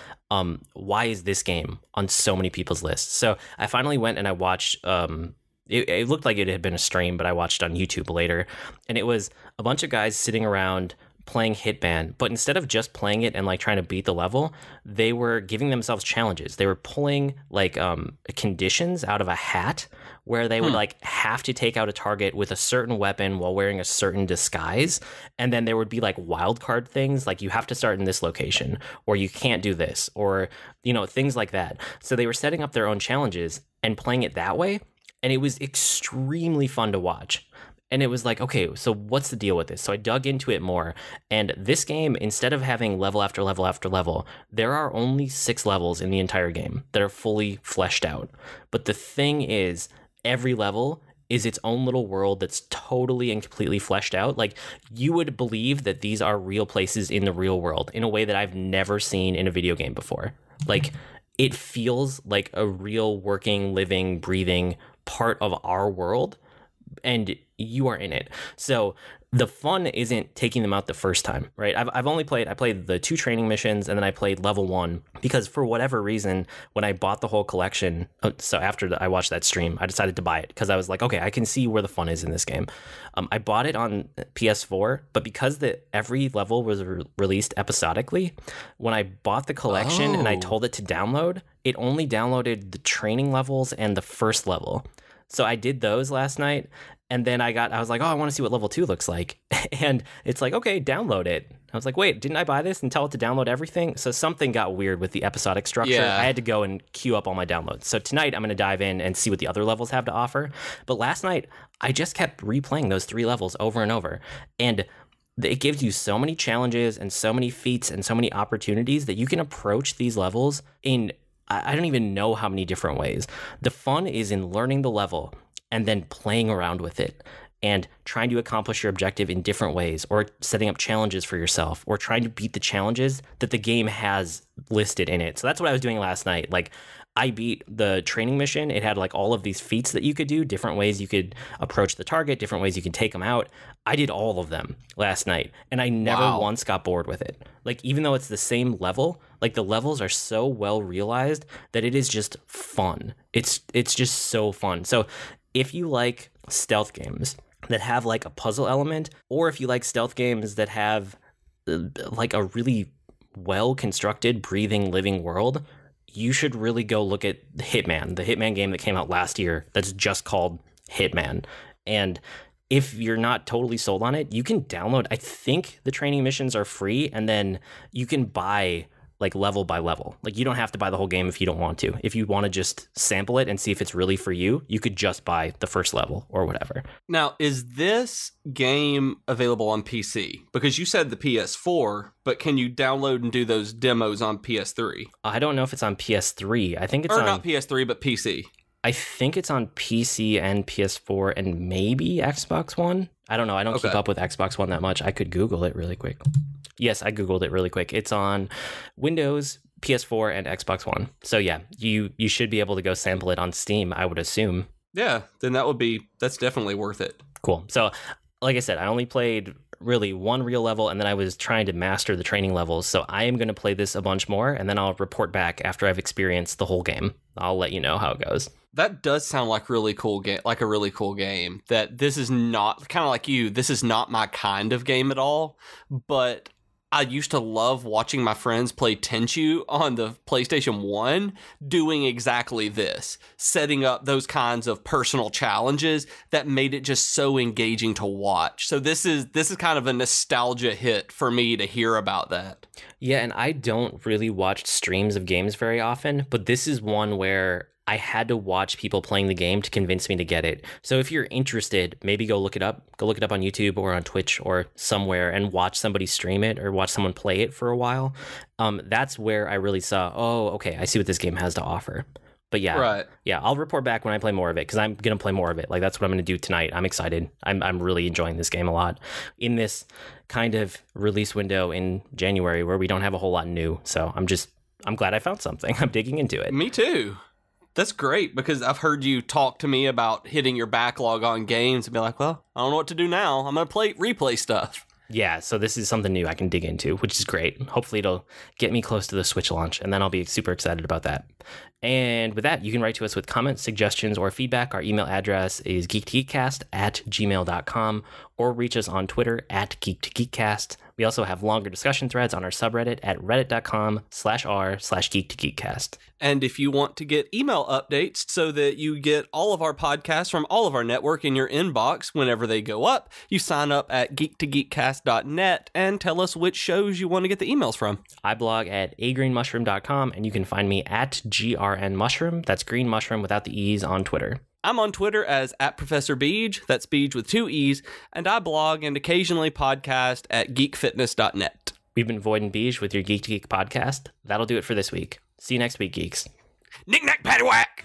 Why is this game on so many people's lists? So I finally went and I watched, it looked like it had been a stream, but I watched on YouTube later. And it was a bunch of guys sitting around playing Hitman, but instead of just playing it and like trying to beat the level, they were giving themselves challenges. They were pulling like conditions out of a hat where they would like have to take out a target with a certain weapon while wearing a certain disguise. And then there would be like wild card things like you have to start in this location, or you can't do this, or things like that. So they were setting up their own challenges and playing it that way, and it was extremely fun to watch. And it was like, okay, so what's the deal with this? So I dug into it more. And this game, instead of having level after level after level, there are only 6 levels in the entire game that are fully fleshed out. But the thing is, every level is its own little world that's totally and completely fleshed out. Like, you would believe that these are real places in the real world in a way that I've never seen in a video game before. Like, it feels like a real working, living, breathing part of our world and you are in it. So the fun isn't taking them out the first time, right? I played the 2 training missions, and then I played level 1 because for whatever reason, when I bought the whole collection, so after I watched that stream, I decided to buy it because I was like, okay, I can see where the fun is in this game. I bought it on PS4, but because every level was released episodically, when I bought the collection and I told it to download, it only downloaded the training levels and the first level. So I did those last night, and then I was like, oh, I want to see what level 2 looks like. And it's like, okay, download it. I was like, wait, didn't I buy this and tell it to download everything? So something got weird with the episodic structure. Yeah. I had to go and queue up all my downloads. So tonight I'm going to dive in and see what the other levels have to offer. But last night, I just kept replaying those 3 levels over and over. And it gives you so many challenges and so many feats and so many opportunities that you can approach these levels in I don't even know how many different ways. The fun is in learning the level and then playing around with it and trying to accomplish your objective in different ways, or setting up challenges for yourself, or trying to beat the challenges that the game has listed in it. So that's what I was doing last night. Like, I beat the training mission. It had like all of these feats that you could do, different ways you could approach the target, different ways you can take them out. I did all of them last night, and I never once got bored with it. Like, even though it's the same level, like the levels are so well realized that it is just fun. It's just so fun. So if you like stealth games that have like a puzzle element, or if you like stealth games that have like a really well constructed, breathing, living world, you should really go look at the Hitman game that came out last year that's just called Hitman. And if you're not totally sold on it, you can download, I think the training missions are free, and then you can buy like level by level. Like, you don't have to buy the whole game if you don't want to. If you want to just sample it and see if it's really for you, you could just buy the first level or whatever.
Now, is this game available on PC? Because you said the PS4, but can you download and do those demos on PS3?
I don't know if it's on PS3. I think it's
not PS3, but PC.
I think it's on PC and PS4 and maybe Xbox One. I don't know. I don't keep up with Xbox One that much. I could Google it really quick. Yes, I Googled it really quick. It's on Windows, PS4, and Xbox One. So yeah, you should be able to go sample it on Steam, I would assume.
Yeah, then that's definitely worth it.
Cool. So like I said, I only played really one real level, and then I was trying to master the training levels. So I am going to play this a bunch more, and then I'll report back after I've experienced the whole game. I'll let you know how it goes.
That does sound like a really cool game. That this is not, kind of like you, this is not my kind of game at all, but I used to love watching my friends play Tenchu on the PlayStation 1, doing exactly this, setting up those kinds of personal challenges that made it just so engaging to watch. So this is kind of a nostalgia hit for me to hear about that.
Yeah, and I don't really watch streams of games very often, but this is one where I had to watch people playing the game to convince me to get it. So if you're interested, maybe go look it up on YouTube or on Twitch or somewhere and watch somebody stream it or watch someone play it for a while. That's where I really saw, oh, okay, I see what this game has to offer. But yeah, I'll report back when I play more of it, because I'm going to play more of it. Like, that's what I'm going to do tonight. I'm excited. I'm really enjoying this game a lot in this kind of release window in January where we don't have a whole lot new. So I'm glad I found something. I'm digging into it.
Me too. That's great, because I've heard you talk to me about hitting your backlog on games and be like, well, I don't know what to do now. I'm going to replay stuff.
Yeah, so this is something new I can dig into, which is great. Hopefully it'll get me close to the Switch launch, and then I'll be super excited about that. And with that, you can write to us with comments, suggestions, or feedback. Our email address is geek2geekcast@gmail.com, or reach us on Twitter @geek2geekcast. We also have longer discussion threads on our subreddit at reddit.com/r/geek2geekcast.
And if you want to get email updates so that you get all of our podcasts from all of our network in your inbox whenever they go up, you sign up at geek2geekcast.net and tell us which shows you want to get the emails from.
I blog at agreenmushroom.com, and you can find me at grnmushroom. That's green mushroom without the E's on Twitter.
I'm on Twitter as @ProfessorBeej, that's Beej with 2 E's, and I blog and occasionally podcast at geekfitness.net.
We've been Void and Beej with your Geek to Geek podcast. That'll do it for this week. See you next week, geeks.
Knick-knack, paddywhack!